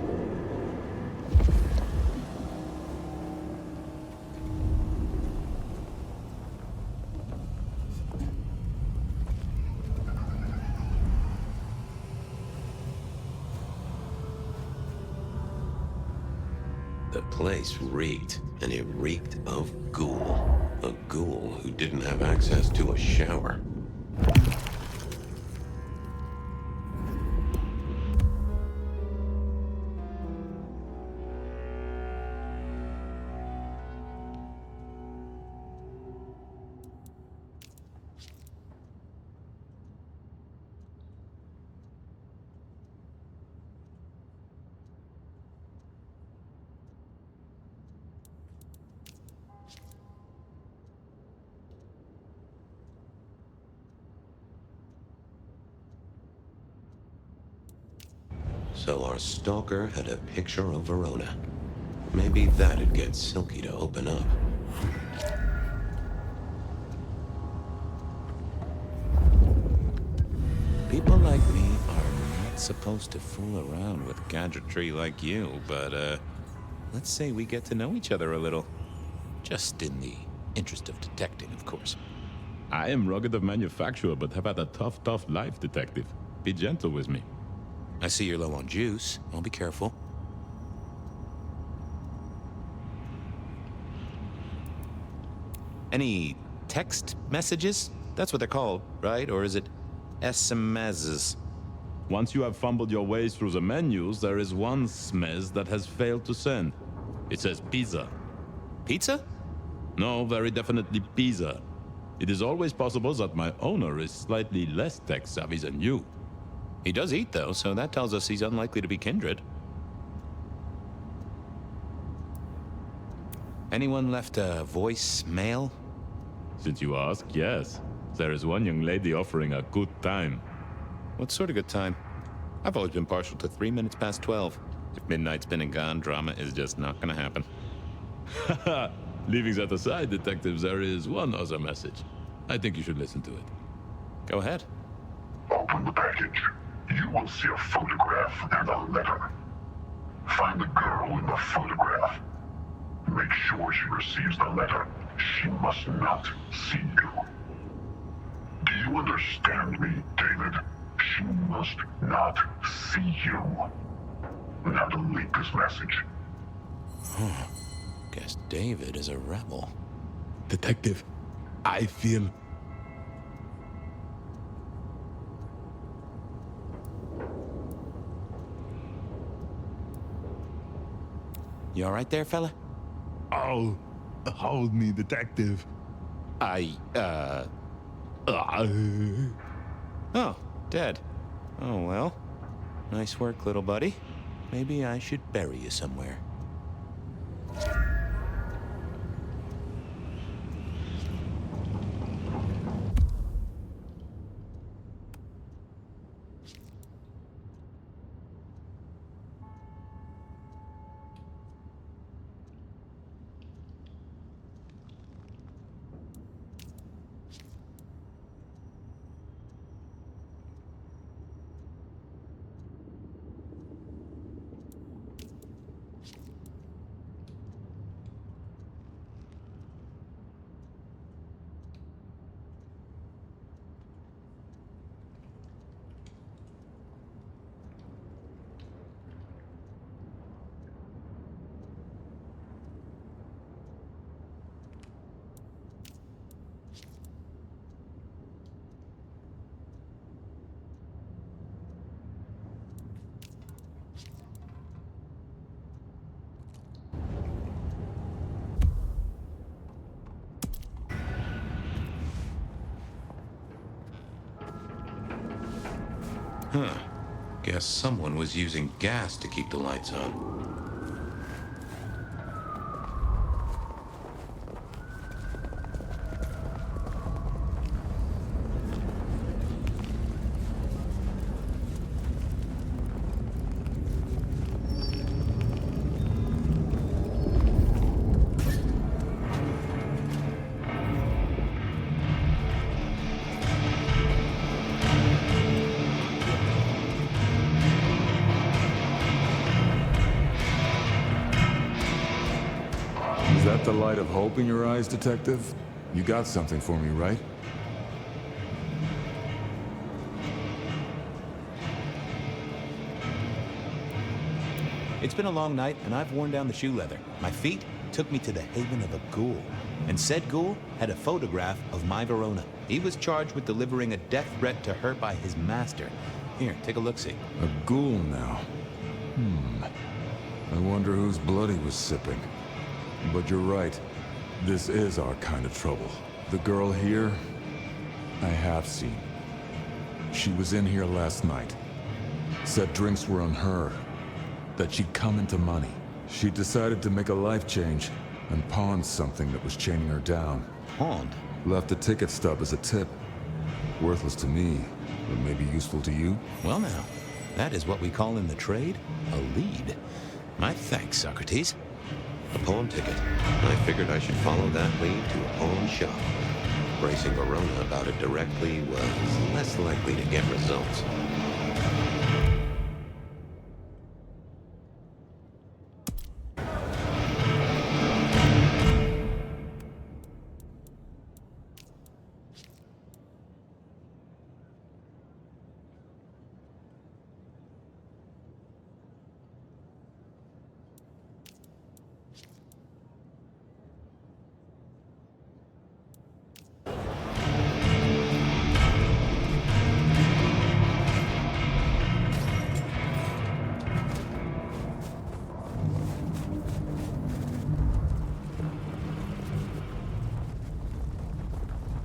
The place reeked, and it reeked of ghoul. A ghoul who didn't have access to a shower. So our stalker had a picture of Verona. Maybe that'd get Silky to open up. People like me are not supposed to fool around with gadgetry like you, but, let's say we get to know each other a little. Just in the interest of detecting, of course. I am rugged of manufacture, but have had a tough life, detective. Be gentle with me. I see you're low on juice. I'll be careful. Any text messages? That's what they're called, right? Or is it SMSs? Once you have fumbled your way through the menus, there is one smez that has failed to send. It says pizza. Pizza? No, very definitely pizza. It is always possible that my owner is slightly less tech-savvy than you. He does eat, though, so that tells us he's unlikely to be kindred. Anyone left a voicemail? Since you ask, yes. There is one young lady offering a good time. What sort of good time? I've always been partial to 3 minutes past 12. If midnight's been and gone, drama is just not gonna happen. Haha! Leaving that aside, detectives, there is one other message. I think you should listen to it. Go ahead. Open the package. You will see a photograph and a letter. Find the girl in the photograph. Make sure she receives the letter. She must not see you. Do you understand me, David? She must not see you. Now delete this message. Guess David is a rebel. Detective, I feel... You all right there, fella? Oh, hold me, detective. Oh, dead. Oh, well. Nice work, little buddy. Maybe I should bury you somewhere. Huh. Guess someone was using gas to keep the lights on. Is that the light of hope in your eyes, detective? You got something for me, right? It's been a long night, and I've worn down the shoe leather. My feet took me to the haven of a ghoul. And said ghoul had a photograph of my Verona. He was charged with delivering a death threat to her by his master. Here, take a look-see. A ghoul now. I wonder whose blood he was sipping. But you're right. This is our kind of trouble. The girl here, I have seen. She was in here last night. Said drinks were on her. That she'd come into money. She decided to make a life change and pawned something that was chaining her down. Pawned? Left a ticket stub as a tip. Worthless to me, but maybe useful to you? Well now, that is what we call in the trade a lead. My thanks, Socrates. A pawn ticket. I figured I should follow that lead to a pawn shop. Bracing Verona about it directly was less likely to get results.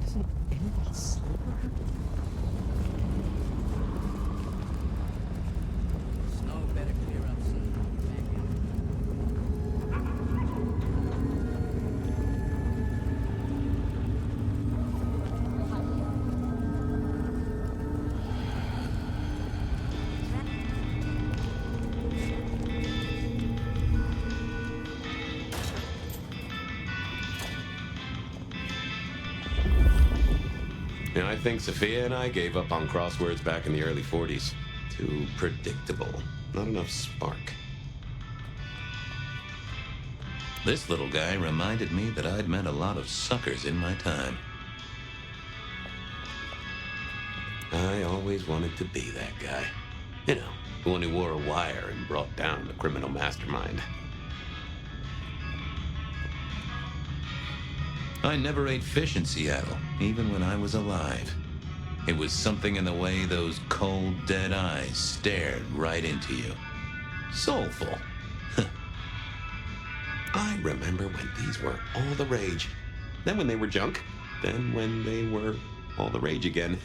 Isn't anybody sleeping? Snow better clear up soon. And I think Sophia and I gave up on crosswords back in the early 40s. Too predictable. Not enough spark. This little guy reminded me that I'd met a lot of suckers in my time. I always wanted to be that guy. You know, the one who wore a wire and brought down the criminal mastermind. I never ate fish in Seattle, even when I was alive. It was something in the way those cold, dead eyes stared right into you. Soulful. I remember when these were all the rage. Then when they were junk. Then when they were all the rage again.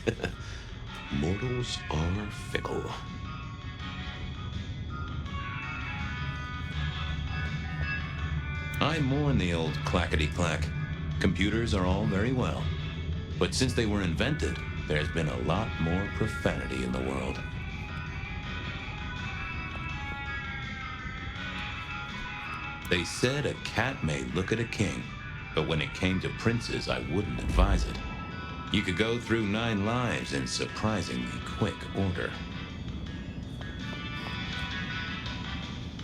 Mortals are fickle. I mourn the old clackety-clack. Computers are all very well. But since they were invented, there's been a lot more profanity in the world. They said a cat may look at a king, but when it came to princes, I wouldn't advise it. You could go through 9 lives in surprisingly quick order.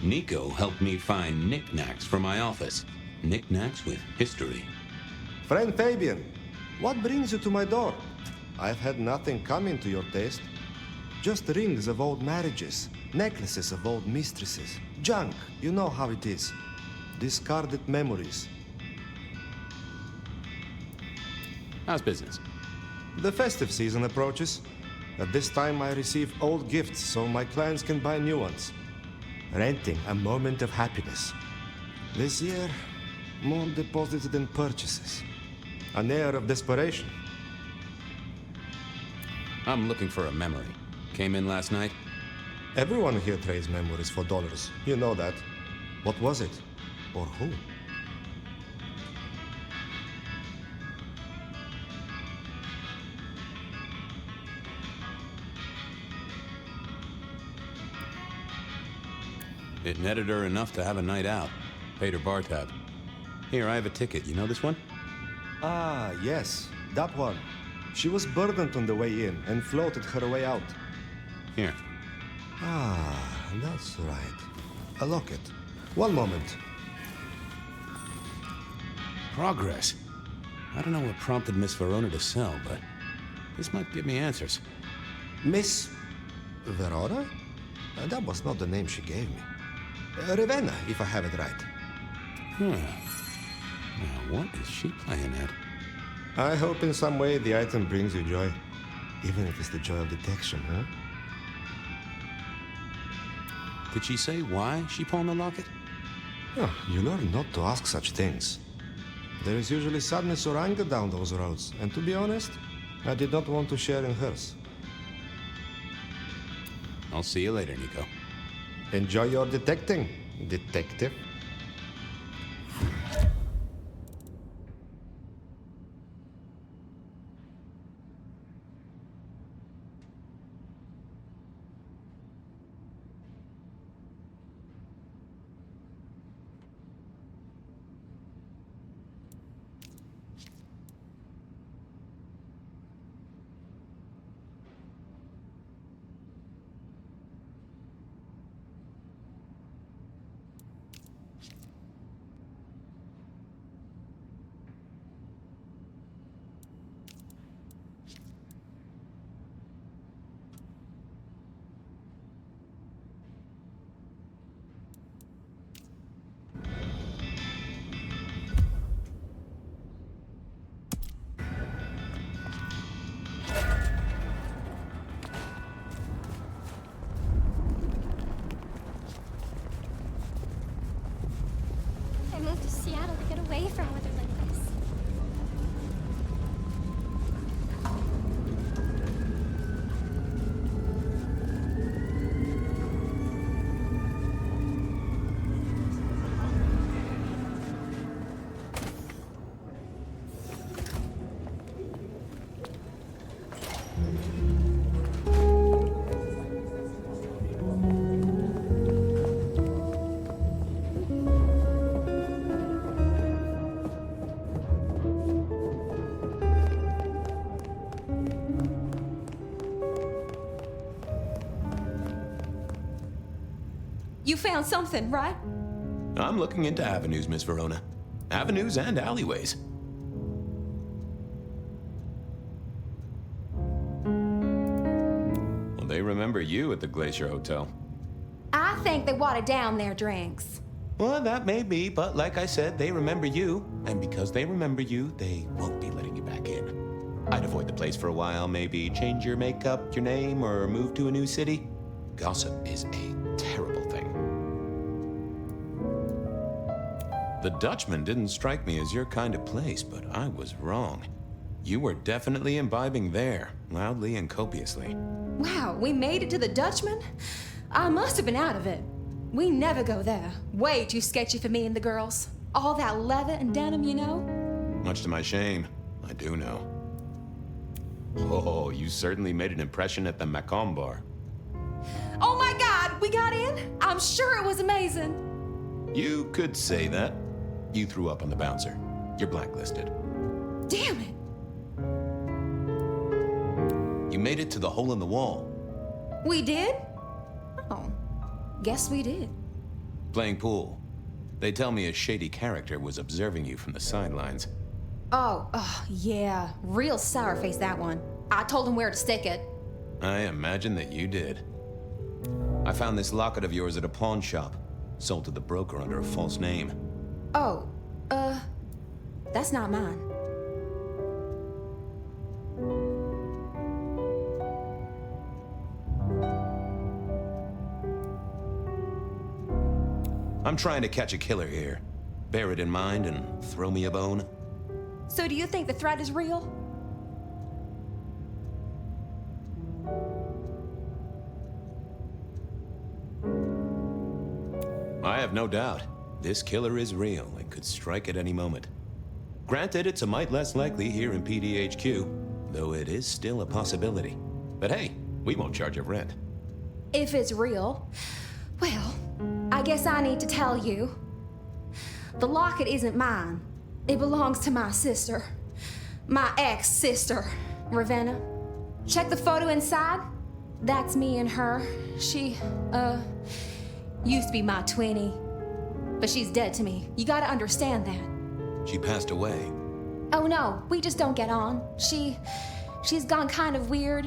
Nico helped me find knickknacks for my office. Knickknacks with history. Friend Fabian, what brings you to my door? I've had nothing coming to your taste. Just rings of old marriages, necklaces of old mistresses, junk, you know how it is. Discarded memories. How's business? The festive season approaches. At this time I receive old gifts so my clients can buy new ones. Renting a moment of happiness. This year, more deposits than purchases. An air of desperation. I'm looking for a memory. Came in last night? Everyone here trades memories for dollars. You know that. What was it? Or who? It netted her enough to have a night out. Paid her bar tab. Here, I have a ticket. You know this one? Ah, yes. That one. She was burdened on the way in and floated her way out. Here. Ah, that's right. A locket. One moment. Progress. I don't know what prompted Miss Verona to sell, but this might give me answers. Miss Verona? That was not the name she gave me. Ravenna, if I have it right. Now, what is she playing at? I hope in some way the item brings you joy. Even if it's the joy of detection, huh? Did she say why she pawned the locket? Oh, you learn not to ask such things. There is usually sadness or anger down those roads, and to be honest, I did not want to share in hers. I'll see you later, Nico. Enjoy your detecting, detective. You found something, right? I'm looking into avenues, Miss Verona. Avenues and alleyways. Well, they remember you at the Glacier Hotel. I think they watered down their drinks. Well, that may be, but like I said, they remember you. And because they remember you, they won't be letting you back in. I'd avoid the place for a while, maybe change your makeup, your name, or move to a new city. Gossip is a terrible thing. The Dutchman didn't strike me as your kind of place, but I was wrong. You were definitely imbibing there, loudly and copiously. Wow, we made it to the Dutchman? I must have been out of it. We never go there. Way too sketchy for me and the girls. All that leather and denim, you know? Much to my shame, I do know. Oh, you certainly made an impression at the Macomb bar. Oh my God, we got in? I'm sure it was amazing. You could say that. You threw up on the bouncer. You're blacklisted. Damn it. You made it to the hole in the wall. We did? Oh, guess we did. Playing pool. They tell me a shady character was observing you from the sidelines. Oh, yeah. Real sour face, that one. I told him where to stick it. I imagine that you did. I found this locket of yours at a pawn shop. Sold to the broker under a false name. Oh, that's not mine. I'm trying to catch a killer here. Bear it in mind and throw me a bone. So do you think the threat is real? I have no doubt. This killer is real and could strike at any moment. Granted, it's a mite less likely here in PDHQ, though it is still a possibility. But hey, we won't charge you rent. If it's real, well, I guess I need to tell you. The locket isn't mine. It belongs to my sister. My ex-sister, Ravenna. Check the photo inside. That's me and her. She, used to be my twinnie. But she's dead to me. You gotta understand that. She passed away. Oh no, we just don't get on. She's gone kind of weird.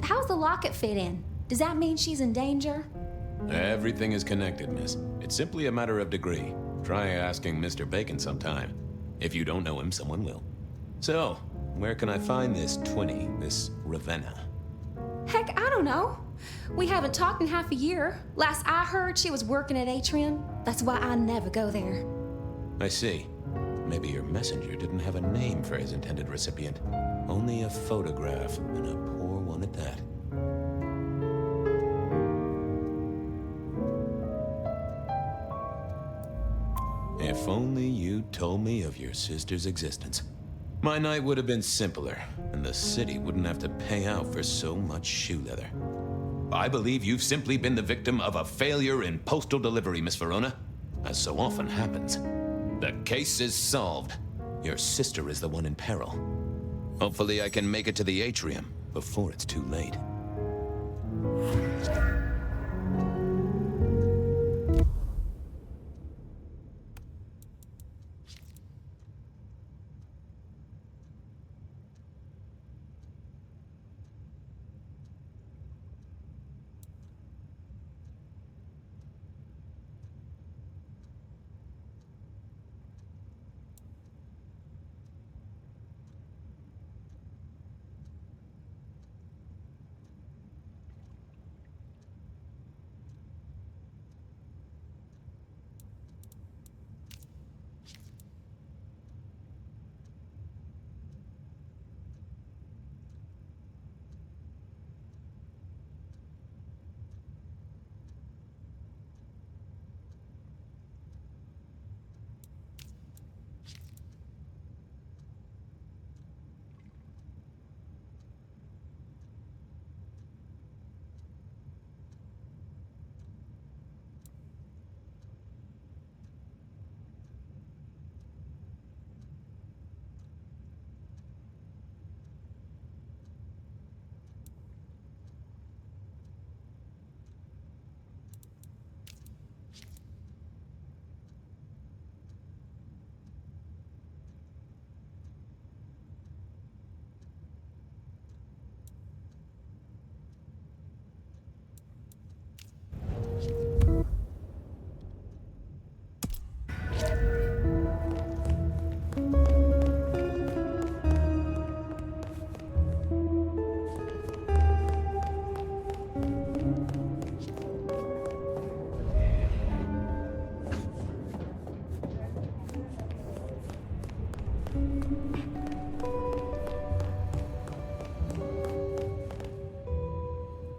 How's the locket fit in? Does that mean she's in danger? Everything is connected, miss. It's simply a matter of degree. Try asking Mr. Bacon sometime. If you don't know him, someone will. So, where can I find this twinnie, this Ravenna? Heck, I don't know. We haven't talked in half a year. Last I heard, she was working at Atrium. That's why I never go there. I see. Maybe your messenger didn't have a name for his intended recipient. Only a photograph, and a poor one at that. If only you told me of your sister's existence. My night would have been simpler, and the city wouldn't have to pay out for so much shoe leather. I believe you've simply been the victim of a failure in postal delivery, Miss Verona. As so often happens. The case is solved. Your sister is the one in peril. Hopefully I can make it to the atrium before it's too late.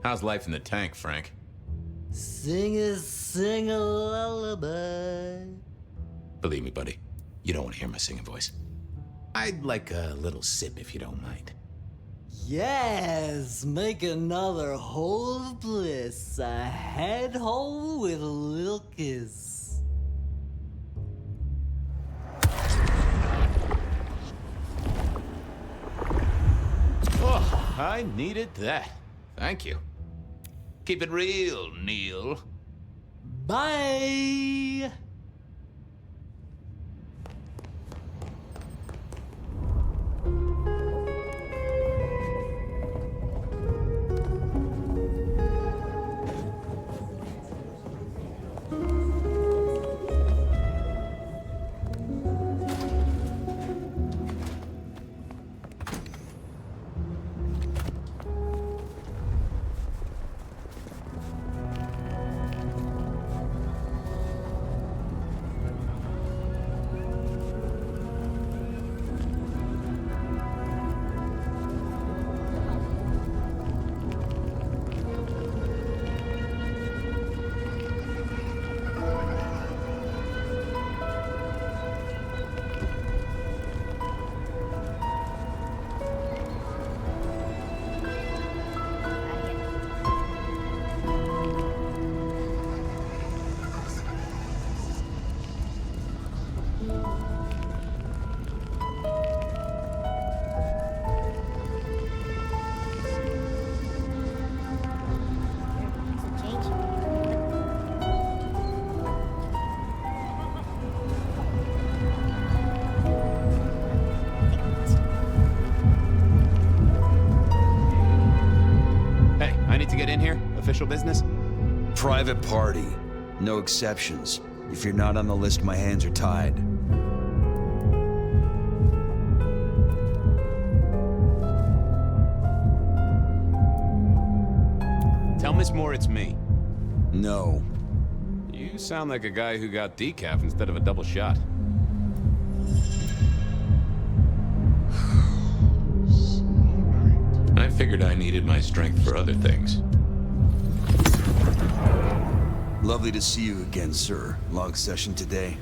How's life in the tank, Frank? Sing a lullaby. Believe me, buddy, you don't want to hear my singing voice. I'd like a little sip if you don't mind. Yes, make another hole of bliss. A head hole with a little kiss. Oh, I needed that. Thank you. Keep it real, Neil. Bye! Official business? Private party. No exceptions. If you're not on the list, my hands are tied. Tell Miss Moore it's me. No. You sound like a guy who got decaf instead of a double shot. I figured I needed my strength for other things. Lovely to see you again, sir. Long session today.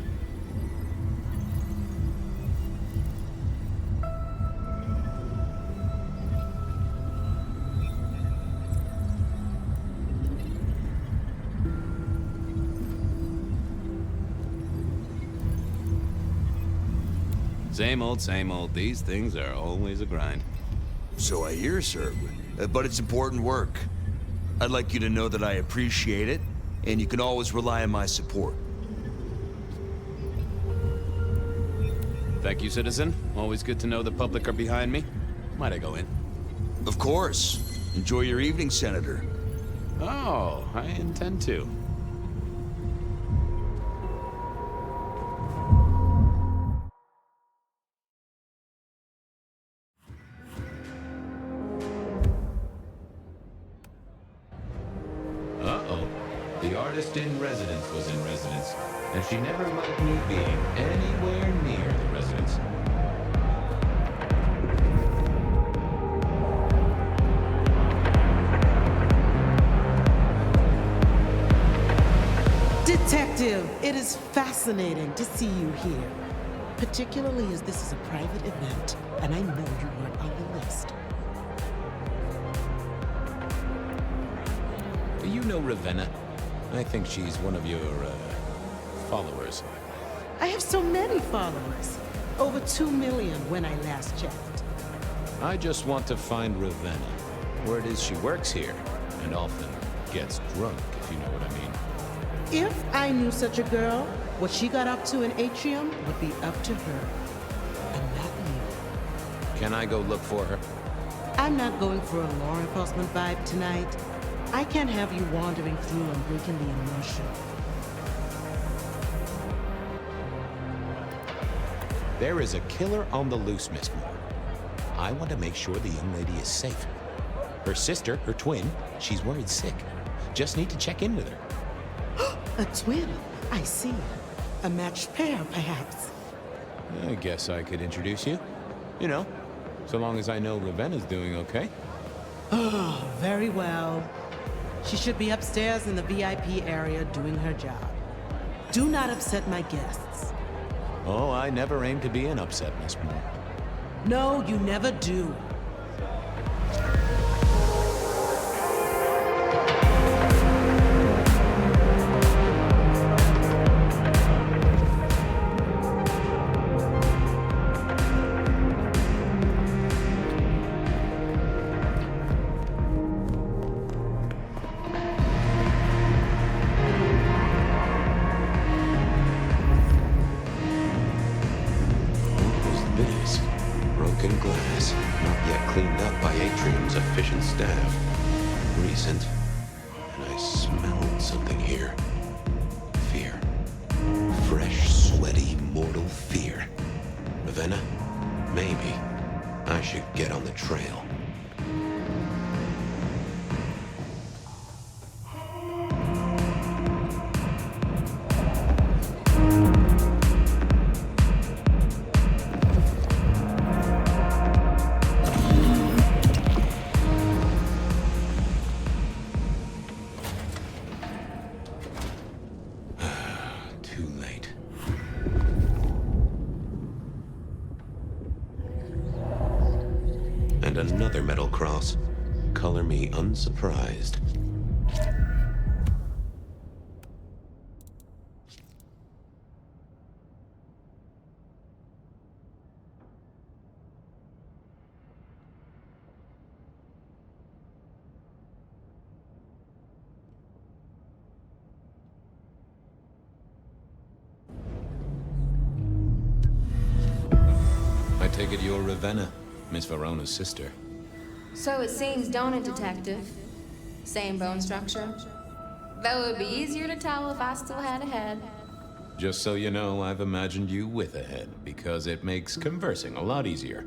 Same old, same old. These things are always a grind. So I hear, sir. But it's important work. I'd like you to know that I appreciate it, and you can always rely on my support. Thank you, citizen. Always good to know the public are behind me. Might I go in? Of course. Enjoy your evening, Senator. Oh, I intend to. The artist in residence was in residence, and she never liked me being anywhere near the residence. Detective, it is fascinating to see you here, particularly as this is a private event, and I know you weren't on the list. You know Ravenna? I think she's one of your, followers. I have so many followers. Over 2 million when I last checked. I just want to find Ravenna. Word is she works here, and often gets drunk, if you know what I mean. If I knew such a girl, what she got up to in Atrium would be up to her, and not me. Can I go look for her? I'm not going for a law enforcement vibe tonight. I can't have you wandering through and breaking the immersion. There is a killer on the loose, Miss Moore. I want to make sure the young lady is safe. Her sister, her twin, she's worried sick. Just need to check in with her. A twin? I see. A matched pair, perhaps. I guess I could introduce you. You know, so long as I know Ravenna's doing okay. Oh, very well. She should be upstairs in the VIP area doing her job. Do not upset my guests. Oh, I never aim to be an upset, Miss Moore. No, you never do. Efficient staff. Recent. And I smelled something here. Fear. Fresh, sweaty, mortal fear. Ravenna? Maybe. I should get on the trail. Another metal cross. Color me unsurprised. I take it you're Ravenna, Miss Verona's sister. So it seems, don't it, Detective? Same bone structure. Though it would be easier to tell if I still had a head. Just so you know, I've imagined you with a head, because it makes conversing a lot easier.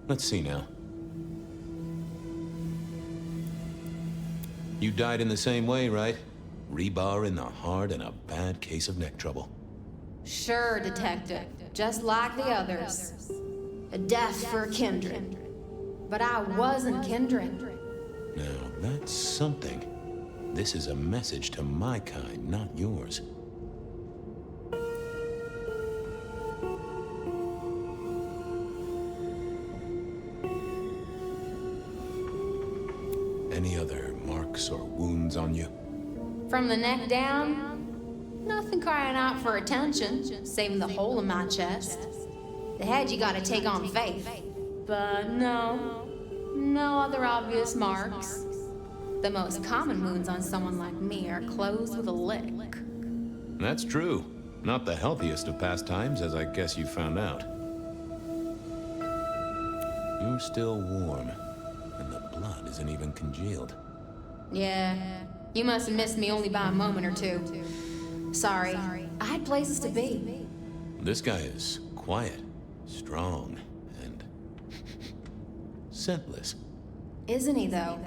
Let's see now. You died in the same way, right? Rebar in the heart and a bad case of neck trouble. Sure, Detective. Just like the others. A death for a kindred. But I wasn't kindred. Now, that's something. This is a message to my kind, not yours. Any other marks or wounds on you? From the neck down, nothing crying out for attention, saving the hole in my chest. The head you gotta take on faith. But no other obvious marks. The most common wounds on someone like me are closed with a lick. That's true. Not the healthiest of pastimes, as I guess you found out. You're still warm, and the blood isn't even congealed. Yeah, you must have missed me only by a moment or two. Sorry, I had places to be. This guy is quiet, strong, and scentless. Isn't he, though?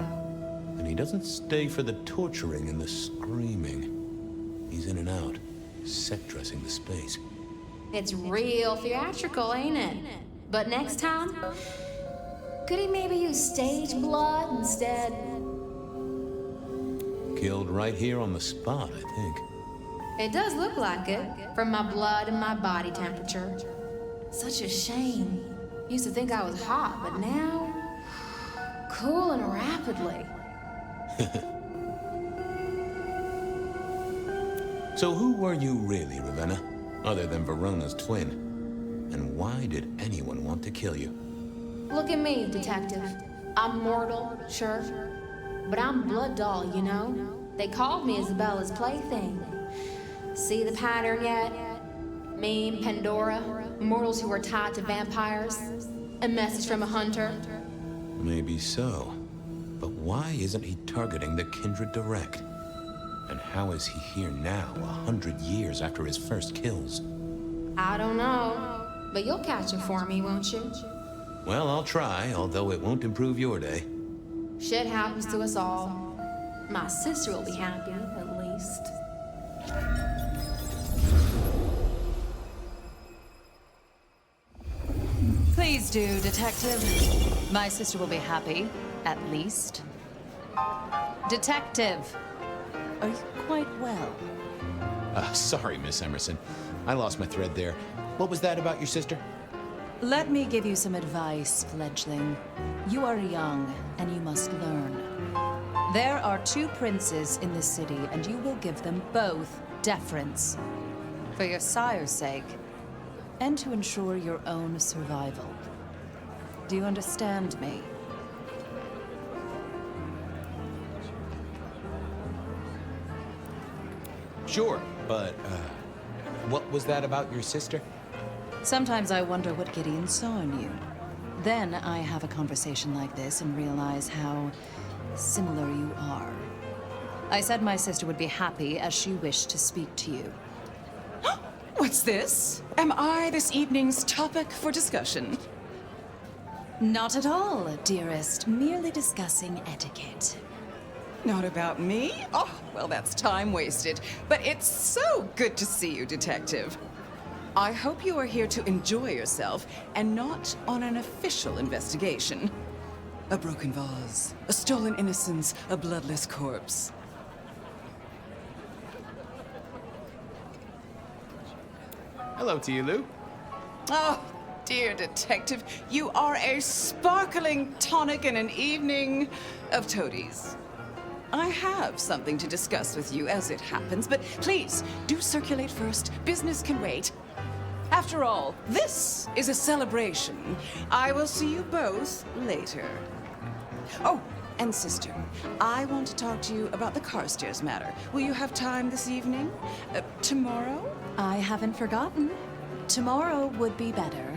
And he doesn't stay for the torturing and the screaming. He's in and out, set dressing the space. It's real theatrical, ain't it? But next time, could he maybe use stage blood instead? Killed right here on the spot, I think. It does look like it, from my blood and my body temperature. Such a shame. Used to think I was hot, but now... cooling rapidly. So who were you really, Ravenna? Other than Verona's twin? And why did anyone want to kill you? Look at me, Detective. I'm mortal, sure. But I'm blood doll, you know? They called me Isabella's plaything. See the pattern yet? Me and Pandora, mortals who are tied to vampires. A message from a hunter. Maybe so. But why isn't he targeting the kindred direct? And how is he here now, 100 years after his first kills? I don't know. But you'll catch it for me, won't you? Well, I'll try, although it won't improve your day. Shit happens to us all. My sister will be happy, at least. Please do, Detective. My sister will be happy. at least. Detective, are you quite well? Sorry, Miss Emerson. I lost my thread there. What was that about your sister? Let me give you some advice, fledgling. You are young, and you must learn. There are 2 princes in this city, and you will give them both deference. For your sire's sake, and to ensure your own survival. Do you understand me? Sure, but, what was that about your sister? Sometimes I wonder what Gideon saw in you. Then I have a conversation like this and realize how similar you are. I said my sister would be happy as she wished to speak to you. What's this? Am I this evening's topic for discussion? Not at all, dearest. Merely discussing etiquette. Not about me? Oh, well, that's time wasted. But it's so good to see you, Detective. I hope you are here to enjoy yourself and not on an official investigation. A broken vase, a stolen innocence, a bloodless corpse. Hello to you, Lou. Oh, dear Detective, you are a sparkling tonic in an evening of toadies. I have something to discuss with you as it happens, but please, do circulate first. Business can wait. After all, this is a celebration. I will see you both later. Oh, and sister, I want to talk to you about the Carstairs matter. Will you have time this evening? Tomorrow? I haven't forgotten. Tomorrow would be better.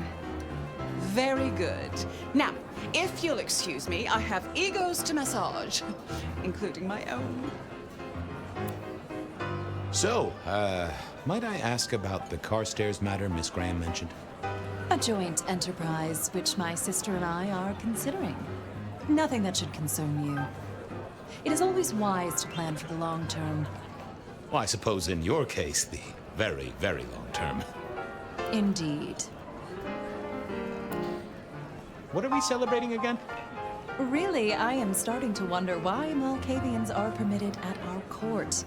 Very good. Now, if you'll excuse me, I have egos to massage, including my own. So, might I ask about the Carstairs matter Miss Graham mentioned? A joint enterprise which my sister and I are considering. Nothing that should concern you. It is always wise to plan for the long term. Well, I suppose in your case, the very, very long term. Indeed. What are we celebrating again? Really, I am starting to wonder why Malkavians are permitted at our court.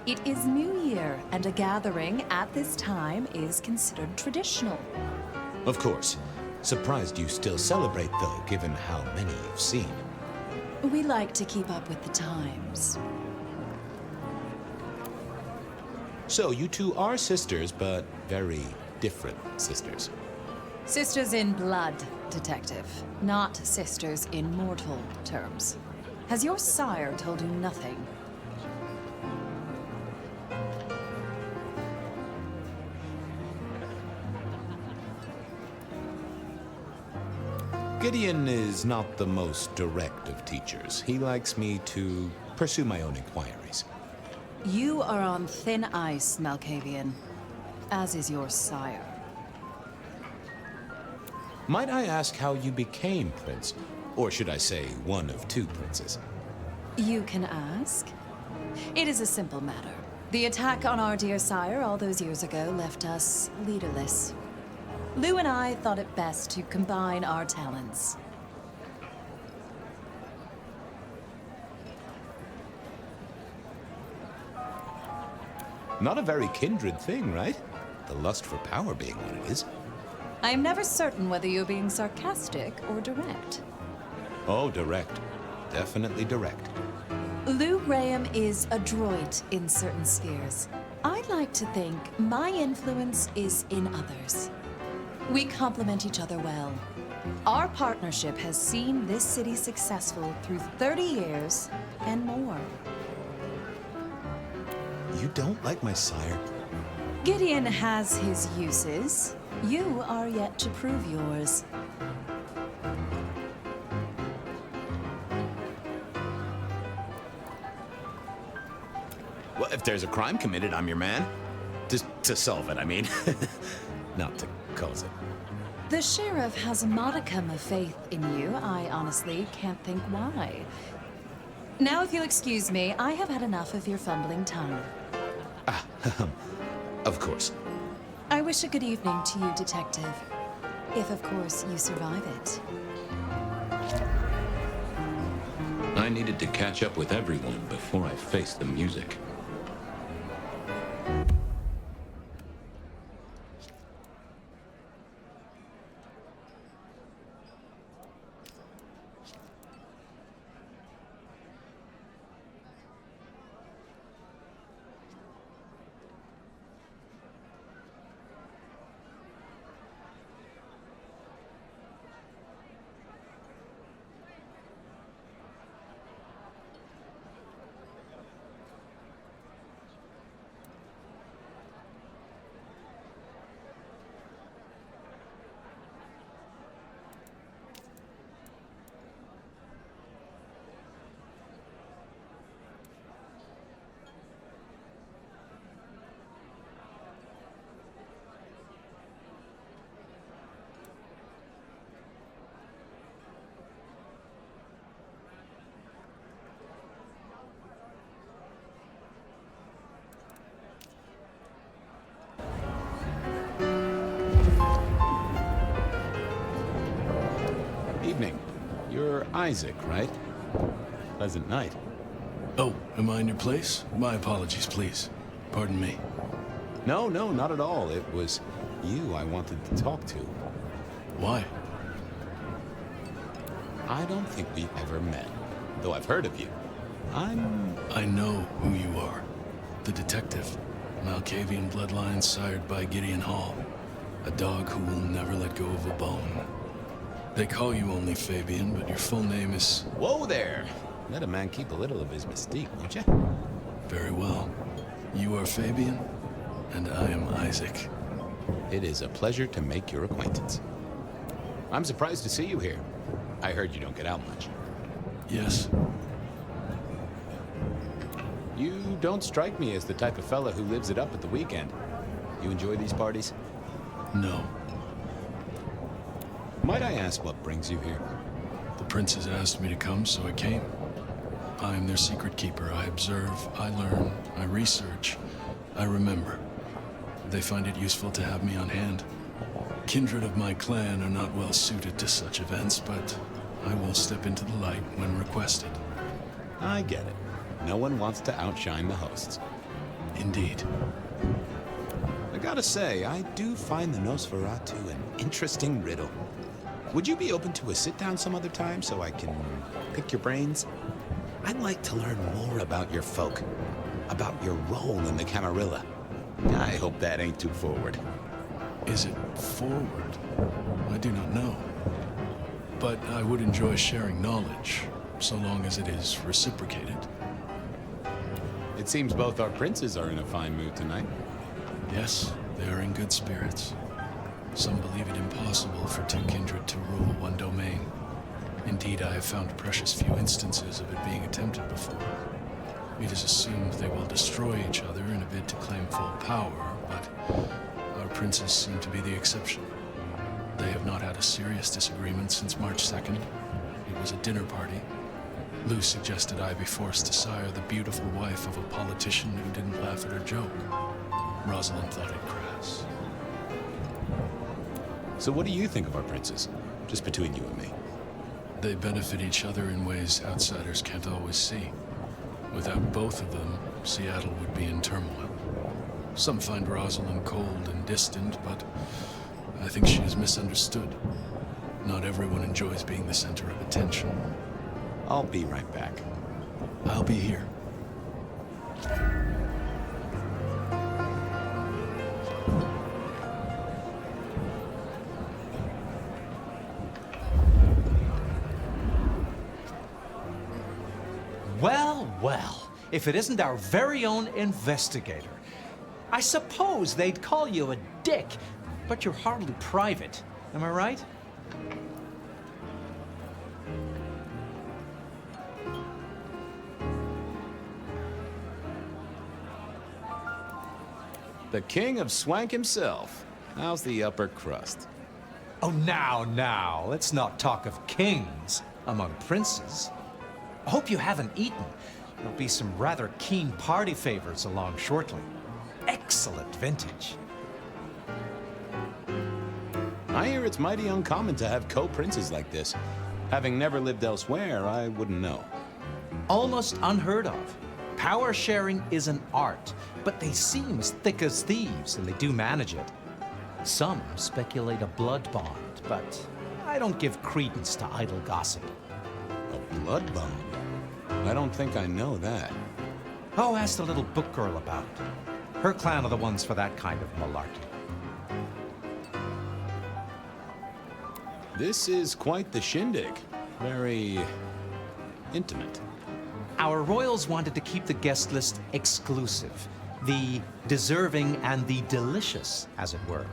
It is New Year, and a gathering at this time is considered traditional. Of course. Surprised you still celebrate, though, given how many you've seen. We like to keep up with the times. So, you two are sisters, but very different sisters. Sisters in blood, Detective. Not sisters in mortal terms. Has your sire told you nothing? Gideon is not the most direct of teachers. He likes me to pursue my own inquiries. You are on thin ice, Malkavian. As is your sire. Might I ask how you became prince? Or should I say, one of 2 princes? You can ask. It is a simple matter. The attack on our dear sire all those years ago left us leaderless. Lou and I thought it best to combine our talents. Not a very kindred thing, right? The lust for power being what it is. I am never certain whether you're being sarcastic or direct. Oh, direct. Definitely direct. Lou Graham is adroit in certain spheres. I like to think my influence is in others. We complement each other well. Our partnership has seen this city successful through 30 years and more. You don't like my sire? Gideon has his uses. You are yet to prove yours. Well, if there's a crime committed, I'm your man. To solve it, I mean. Not to cause it. The sheriff has a modicum of faith in you. I honestly can't think why. Now, if you'll excuse me, I have had enough of your fumbling tongue. Of course. I wish a good evening to you, Detective. If, of course, you survive it. I needed to catch up with everyone before I faced the music. Evening. You're Isaac, right? Pleasant night. Oh, am I in your place? My apologies, please. Pardon me. No, not at all. It was you I wanted to talk to. Why? I don't think we've ever met, though I've heard of you. I know who you are. The detective. Masquerade-Bloodlines sired by Gideon Hall. A dog who will never let go of a bone. They call you only Fabian, but your full name is... Whoa there! Let a man keep a little of his mystique, won't you? Very well. You are Fabian, and I am Isaac. It is a pleasure to make your acquaintance. I'm surprised to see you here. I heard you don't get out much. Yes. You don't strike me as the type of fella who lives it up at the weekend. You enjoy these parties? No. Might I ask what brings you here? The princes asked me to come, so I came. I am their secret keeper. I observe, I learn, I research, I remember. They find it useful to have me on hand. Kindred of my clan are not well suited to such events, but I will step into the light when requested. I get it. No one wants to outshine the hosts. Indeed. I gotta say, I do find the Nosferatu an interesting riddle. Would you be open to a sit-down some other time so I can pick your brains? I'd like to learn more about your folk, about your role in the Camarilla. I hope that ain't too forward. Is it forward? I do not know. But I would enjoy sharing knowledge, so long as it is reciprocated. It seems both our princes are in a fine mood tonight. Yes, they are in good spirits. Some believe it impossible for two kindred to rule one domain. Indeed, I have found precious few instances of it being attempted before. It is assumed they will destroy each other in a bid to claim full power, but our princes seem to be the exception. They have not had a serious disagreement since March 2nd. It was a dinner party. Lou suggested I be forced to sire the beautiful wife of a politician who didn't laugh at her joke. Rosalind thought it crass. So what do you think of our princes? Just between you and me. They benefit each other in ways outsiders can't always see. Without both of them, Seattle would be in turmoil. Some find Rosalind cold and distant, but I think she is misunderstood. Not everyone enjoys being the center of attention. I'll be right back. I'll be here. Well, if it isn't our very own investigator. I suppose they'd call you a dick, but you're hardly private. Am I right? The king of swank himself. How's the upper crust? Oh, now, let's not talk of kings among princes. I hope you haven't eaten. There'll be some rather keen party favors along shortly. Excellent vintage. I hear it's mighty uncommon to have co-princes like this. Having never lived elsewhere, I wouldn't know. almost unheard of. Power sharing is an art, but they seem as thick as thieves, and they do manage it. Some speculate a blood bond, but I don't give credence to idle gossip. A blood bond? I don't think I know that. Oh, ask the little book girl about it. Her clan are the ones for that kind of malarkey. This is quite the shindig. Very intimate. Our royals wanted to keep the guest list exclusive. The deserving and the delicious, as it were.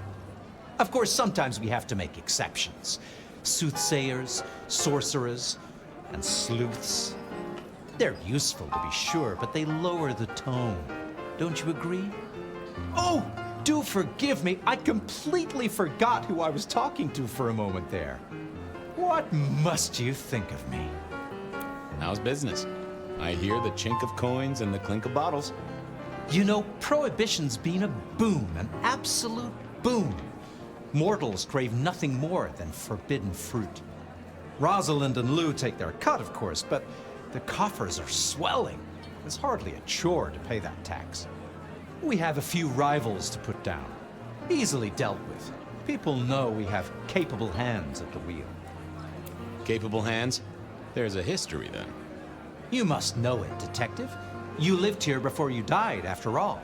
Of course, sometimes we have to make exceptions. Soothsayers, sorcerers, and sleuths. They're useful, to be sure, but they lower the tone. Don't you agree? Oh, do forgive me. I completely forgot who I was talking to for a moment there. What must you think of me? How's business? I hear the chink of coins and the clink of bottles. You know, Prohibition's been a boom, an absolute boom. Mortals crave nothing more than forbidden fruit. Rosalind and Lou take their cut, of course, but the coffers are swelling. It's hardly a chore to pay that tax. We have a few rivals to put down. Easily dealt with. People know we have capable hands at the wheel. Capable hands? There's a history, then. You must know it, Detective. You lived here before you died, after all.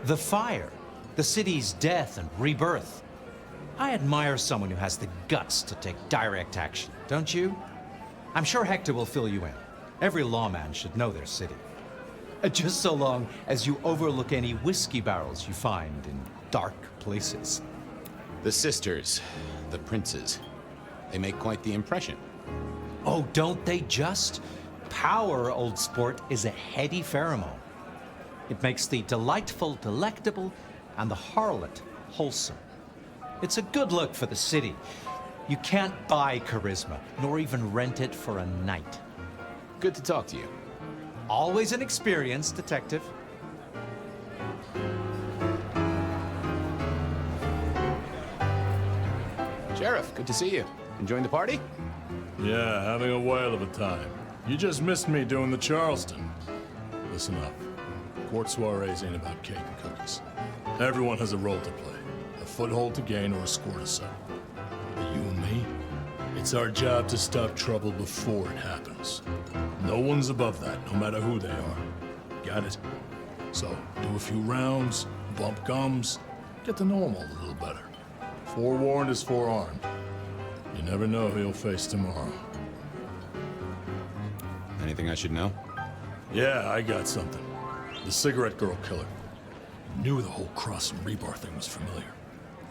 The fire, the city's death and rebirth. I admire someone who has the guts to take direct action, don't you? I'm sure Hector will fill you in. Every lawman should know their city. Just so long as you overlook any whiskey barrels you find in dark places. The sisters, the princes, they make quite the impression. Oh, don't they just? Power, old sport, is a heady pheromone. It makes the delightful delectable and the harlot wholesome. It's a good look for the city. You can't buy charisma, nor even rent it for a night. Good to talk to you. Always an experience, Detective. Sheriff, good to see you. Enjoying the party? Yeah, having a whale of a time. You just missed me doing the Charleston. Listen up. Court soirees ain't about cake and cookies. Everyone has a role to play. A foothold to gain or a score to settle. But you and me, it's our job to stop trouble before it happens. No one's above that, no matter who they are. Got it? So, do a few rounds, bump gums, get to know them all a little better. Forewarned is forearmed. You never know who you'll face tomorrow. Anything I should know? Yeah, I got something. The cigarette girl killer. Knew the whole cross and rebar thing was familiar.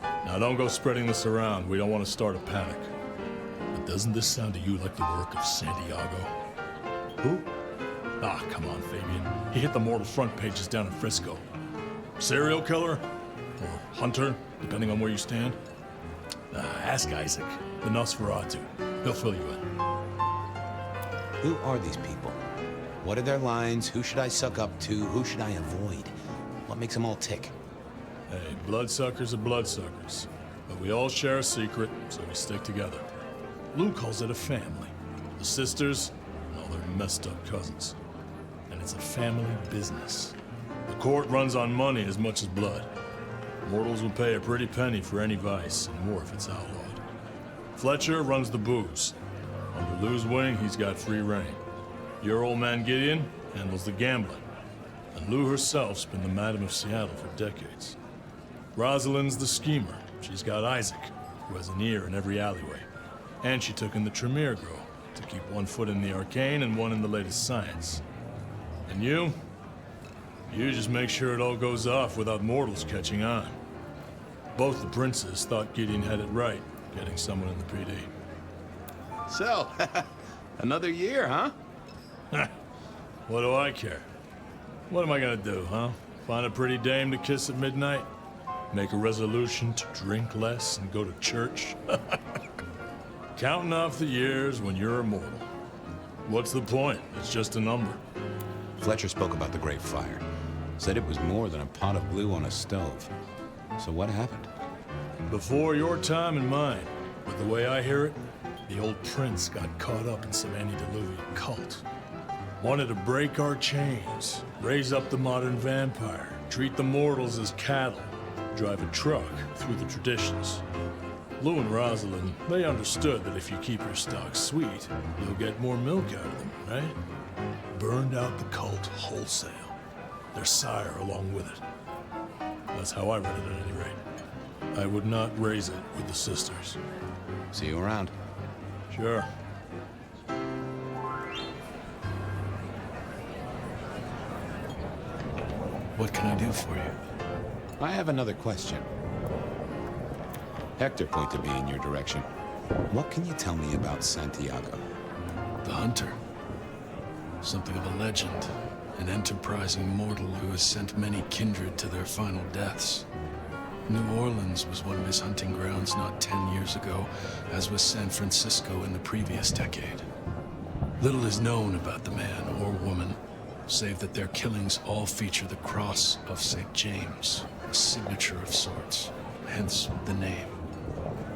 Now don't go spreading this around. We don't want to start a panic. But doesn't this sound to you like the work of Santiago? Who? Ah, come on, Fabian. He hit the mortal front pages down in Frisco. Serial killer? Or hunter, depending on where you stand? Ask Isaac, the Nosferatu. He'll fill you in. Who are these people? What are their lines? Who should I suck up to? Who should I avoid? What makes them all tick? Hey, bloodsuckers are bloodsuckers. But we all share a secret, so we stick together. Lou calls it a family. The sisters and all their messed up cousins. And it's a family business. The court runs on money as much as blood. Mortals will pay a pretty penny for any vice, and more if it's outlawed. Fletcher runs the booze. Under Lou's wing, he's got free reign. Your old man Gideon handles the gambling. And Lou herself's been the Madam of Seattle for decades. Rosalind's the schemer. She's got Isaac, who has an ear in every alleyway. And she took in the Tremere Grow to keep one foot in the arcane and one in the latest science. And you just make sure it all goes off without mortals catching on. Both the princes thought Gideon had it right, getting someone in the PD. So, another year, huh? What do I care? What am I gonna do, huh? Find a pretty dame to kiss at midnight? Make a resolution to drink less and go to church? Counting off the years when you're immortal. What's the point? It's just a number. Fletcher spoke about the Great Fire. Said it was more than a pot of glue on a stove. So what happened? Before your time and mine. But the way I hear it, the old prince got caught up in some antediluvian cult. Wanted to break our chains, raise up the modern vampire, treat the mortals as cattle, drive a truck through the traditions. Lou and Rosalind, they understood that if you keep your stock sweet, you'll get more milk out of them, right? Burned out the cult wholesale. Their sire along with it. That's how I read it at any rate. I would not raise it with the sisters. See you around. Sure. What can I do for you? I have another question. Hector pointed me in your direction. What can you tell me about Santiago? The hunter. Something of a legend. An enterprising mortal who has sent many kindred to their final deaths. New Orleans was one of his hunting grounds not 10 years ago, as was San Francisco in the previous decade. Little is known about the man or woman, save that their killings all feature the cross of St. James, a signature of sorts, hence the name.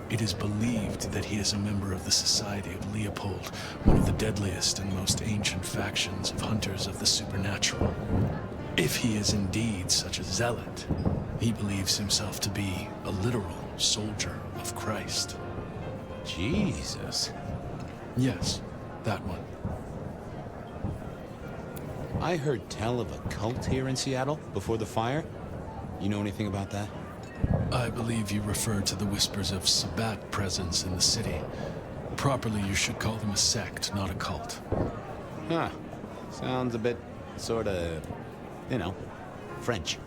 It is believed that he is a member of the Society of Leopold, one of the deadliest and most ancient factions of hunters of the supernatural. If he is indeed such a zealot, he believes himself to be a literal soldier of Christ. Jesus. Yes, that one. I heard tell of a cult here in Seattle before the fire. You know anything about that? I believe you refer to the whispers of Sabbat presence in the city. Properly, you should call them a sect, not a cult. Huh. Sounds a bit, sorta, you know, French.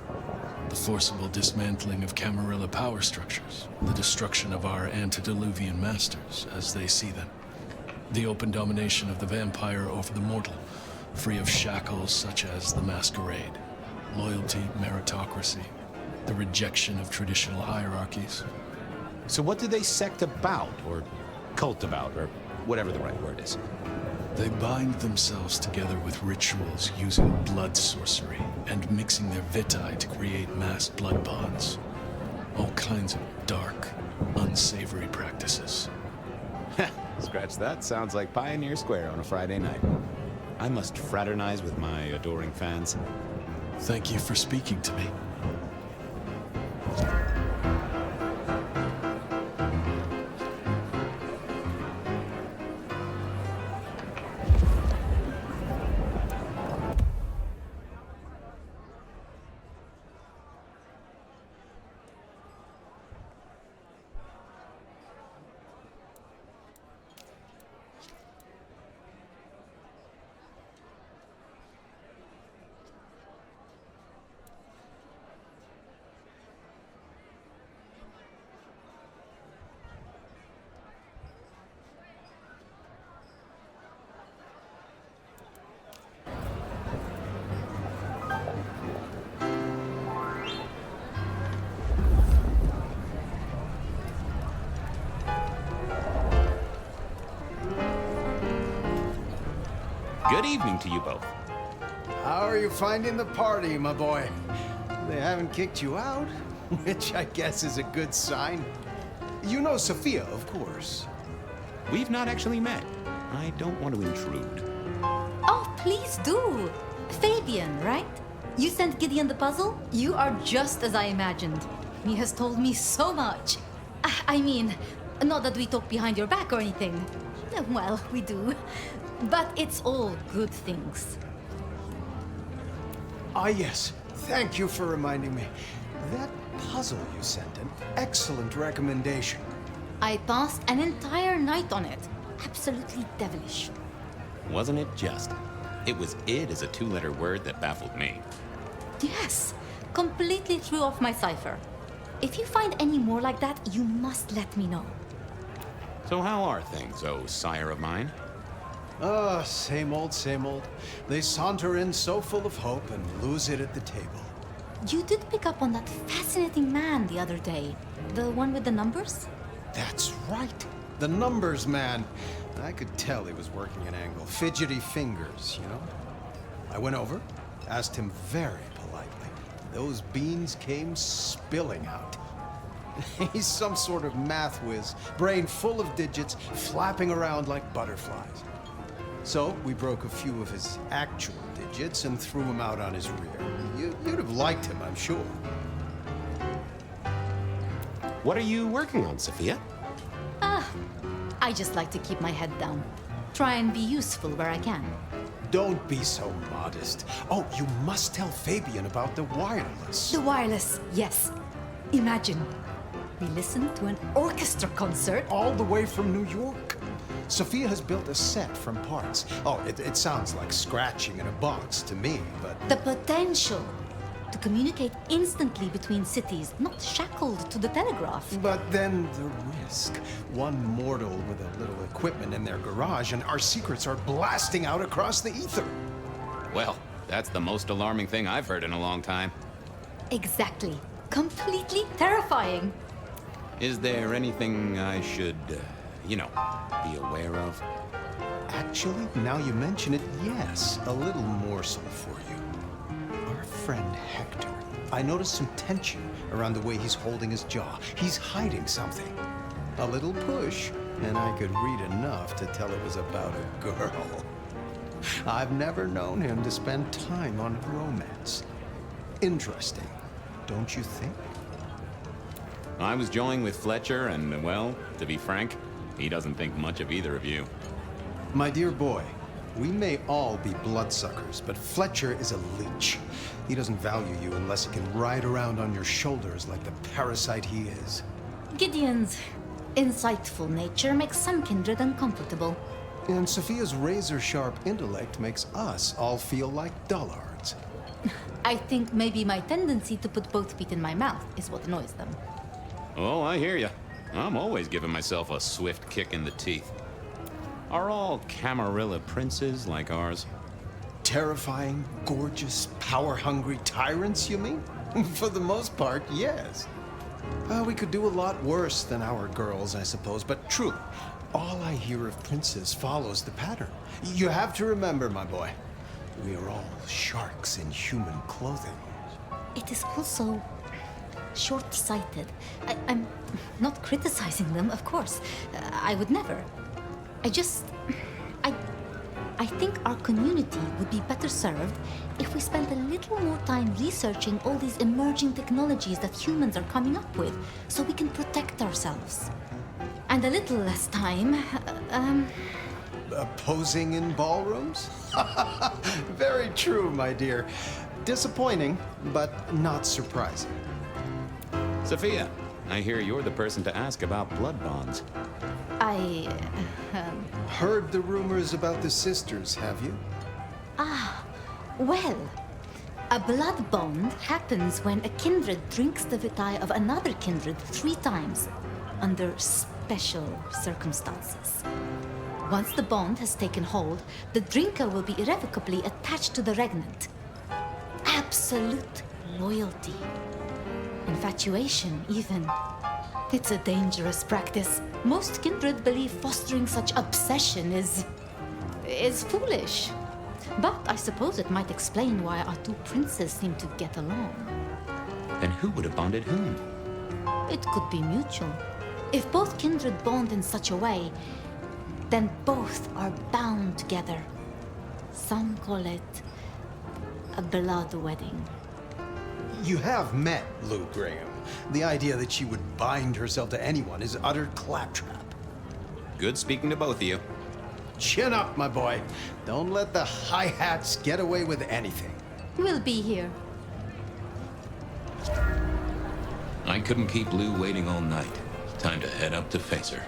The forcible dismantling of Camarilla power structures. The destruction of our antediluvian masters, as they see them. The open domination of the vampire over the mortal, free of shackles such as the Masquerade. Loyalty, meritocracy. The rejection of traditional hierarchies. So what do they sect about, or cult about, or whatever the right word is? They bind themselves together with rituals using blood sorcery and mixing their vitae to create mass blood bonds. All kinds of dark, unsavory practices. Scratch that. Sounds like Pioneer Square on a Friday night. I must fraternize with my adoring fans. Thank you for speaking to me. Good evening to you both. How are you finding the party, my boy? They haven't kicked you out, which I guess is a good sign. You know Sophia, of course. We've not actually met. I don't want to intrude. Oh, please do. Fabian, right? You sent Gideon the puzzle? You are just as I imagined. He has told me so much. I mean, not that we talk behind your back or anything. Well, we do. But it's all good things. Ah, yes. Thank you for reminding me. That puzzle you sent, an excellent recommendation. I passed an entire night on it. Absolutely devilish. Wasn't it just? It was id as a two-letter word that baffled me. Yes, completely threw off my cipher. If you find any more like that, you must let me know. So how are things, oh sire of mine? Ah, same old, same old. They saunter in so full of hope and lose it at the table. You did pick up on that fascinating man the other day. The one with the numbers? That's right. The numbers man. I could tell he was working an angle. Fidgety fingers, you know? I went over, asked him very politely. Those beans came spilling out. He's some sort of math whiz, brain full of digits, flapping around like butterflies. So we broke a few of his actual digits and threw him out on his rear. You'd have liked him, I'm sure. What are you working on, Sophia? I just like to keep my head down. Try and be useful where I can. Don't be so modest. Oh, you must tell Fabian about the wireless. The wireless, yes. Imagine, we listened to an orchestra concert. All the way from New York. Sophia has built a set from parts. Oh, it sounds like scratching in a box to me, but... The potential to communicate instantly between cities, not shackled to the telegraph. But then the risk. One mortal with a little equipment in their garage and our secrets are blasting out across the ether. Well, that's the most alarming thing I've heard in a long time. Exactly. Completely terrifying. Is there anything I should, be aware of? Actually, now you mention it, yes. A little morsel for you. Our friend Hector. I noticed some tension around the way he's holding his jaw. He's hiding something. A little push, and I could read enough to tell it was about a girl. I've never known him to spend time on romance. Interesting, don't you think? I was joining with Fletcher, and, well, to be frank, he doesn't think much of either of you. My dear boy, we may all be bloodsuckers, but Fletcher is a leech. He doesn't value you unless he can ride around on your shoulders like the parasite he is. Gideon's insightful nature makes some kindred uncomfortable. And Sophia's razor-sharp intellect makes us all feel like dullards. I think maybe my tendency to put both feet in my mouth is what annoys them. Oh, I hear you. I'm always giving myself a swift kick in the teeth. Are all Camarilla princes like ours? Terrifying, gorgeous, power-hungry tyrants, you mean? For the most part, yes. We could do a lot worse than our girls, I suppose, but truly, all I hear of princes follows the pattern. You have to remember, my boy, we are all sharks in human clothing. It is also short-sighted. I'm not criticizing them, of course. I would never. I think our community would be better served if we spent a little more time researching all these emerging technologies that humans are coming up with, so we can protect ourselves. And a little less time, Posing in ballrooms? Very true, my dear. Disappointing, but not surprising. Sophia, I hear you're the person to ask about blood bonds. Heard the rumors about the sisters, have you? Well, a blood bond happens when a kindred drinks the vitae of another kindred 3 times, under special circumstances. Once the bond has taken hold, the drinker will be irrevocably attached to the regnant. Absolute loyalty. Infatuation, even. It's a dangerous practice. Most kindred believe fostering such obsession is foolish. But I suppose it might explain why our 2 princes seem to get along. Then who would have bonded whom? It could be mutual. If both kindred bond in such a way, then both are bound together. Some call it a blood wedding. You have met Lou Graham. The idea that she would bind herself to anyone is utter claptrap. Good speaking to both of you. Chin up, my boy. Don't let the hi-hats get away with anything. We'll be here. I couldn't keep Lou waiting all night. Time to head up to face her.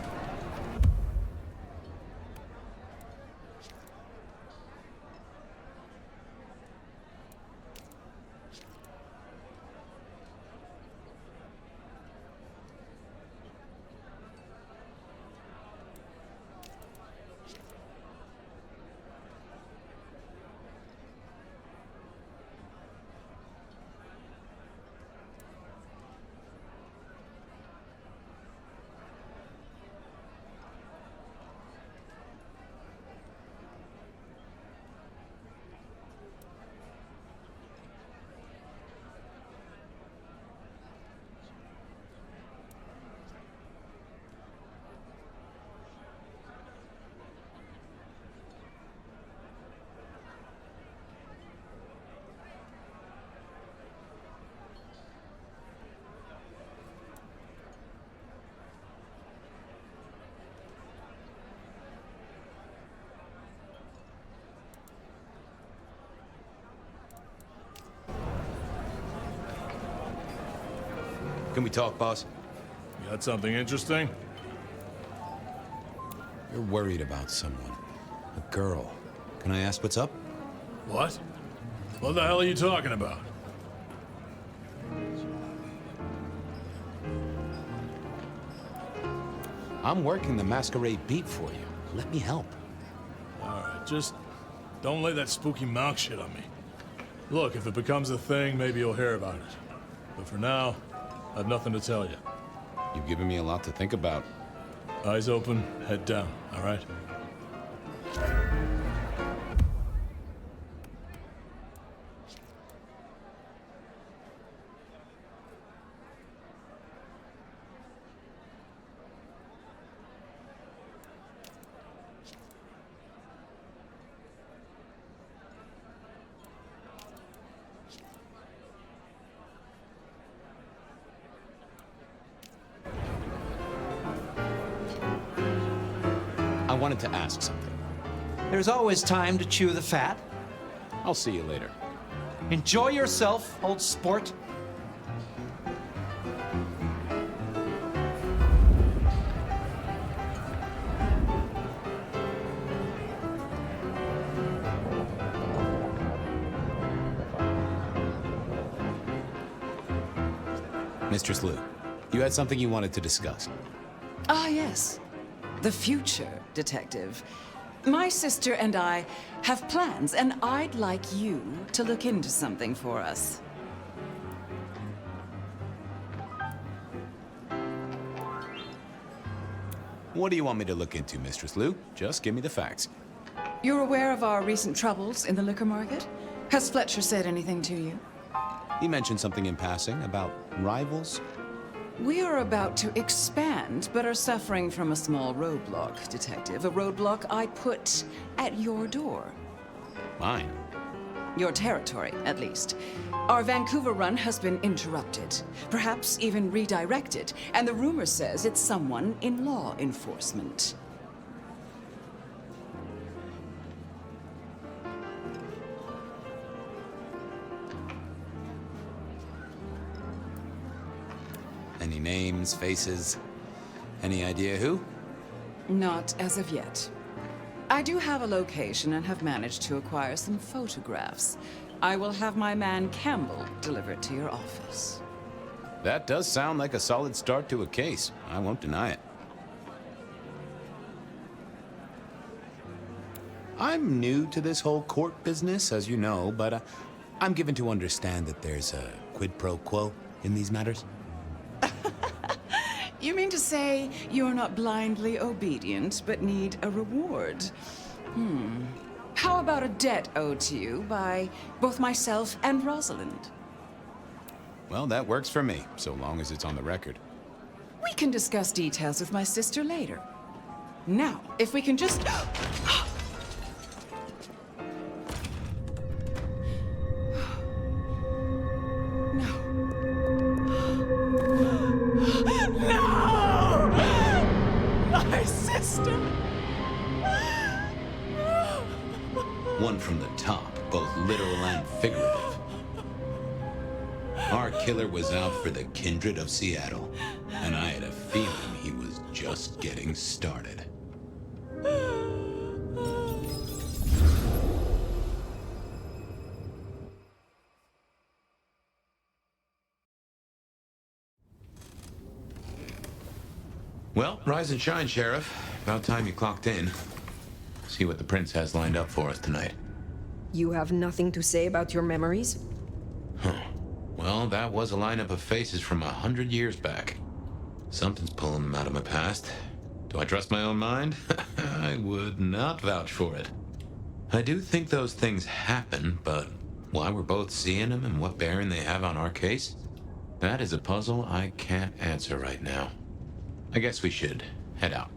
Can we talk, boss? You got something interesting? You're worried about someone. A girl. Can I ask what's up? What? What the hell are you talking about? I'm working the Masquerade beat for you. Let me help. Alright, just don't lay that spooky monk shit on me. Look, if it becomes a thing, maybe you'll hear about it. But for now, I have nothing to tell you. You've given me a lot to think about. Eyes open, head down, alright? I wanted to ask something. There's always time to chew the fat. I'll see you later. Enjoy yourself, old sport. Mistress Liu, you had something you wanted to discuss. Ah, yes. The future, Detective. My sister and I have plans, and I'd like you to look into something for us. What do you want me to look into, Mistress Liu? Just give me the facts. You're aware of our recent troubles in the liquor market? Has Fletcher said anything to you? He mentioned something in passing about rivals. We are about to expand, but are suffering from a small roadblock, Detective. A roadblock I put at your door. Mine? Your territory, at least. Our Vancouver run has been interrupted, perhaps even redirected, and the rumor says it's someone in law enforcement. Any names, faces? Any idea who? Not as of yet. I do have a location and have managed to acquire some photographs. I will have my man Campbell deliver it to your office. That does sound like a solid start to a case. I won't deny it. I'm new to this whole court business, as you know, but I'm given to understand that there's a quid pro quo in these matters. You mean to say you're not blindly obedient, but need a reward? How about a debt owed to you by both myself and Rosalind? Well, that works for me, so long as it's on the record. We can discuss details with my sister later. Now, if we can just... My sister! One from the top, both literal and figurative. Our killer was out for the kindred of Seattle, and I had a feeling he was just getting started. Well, rise and shine, Sheriff. About time you clocked in. See what the Prince has lined up for us tonight. You have nothing to say about your memories? Well, that was a lineup of faces from 100 years back. Something's pulling them out of my past. Do I trust my own mind? I would not vouch for it. I do think those things happen, but why we're both seeing them and what bearing they have on our case? That is a puzzle I can't answer right now. I guess we should head out.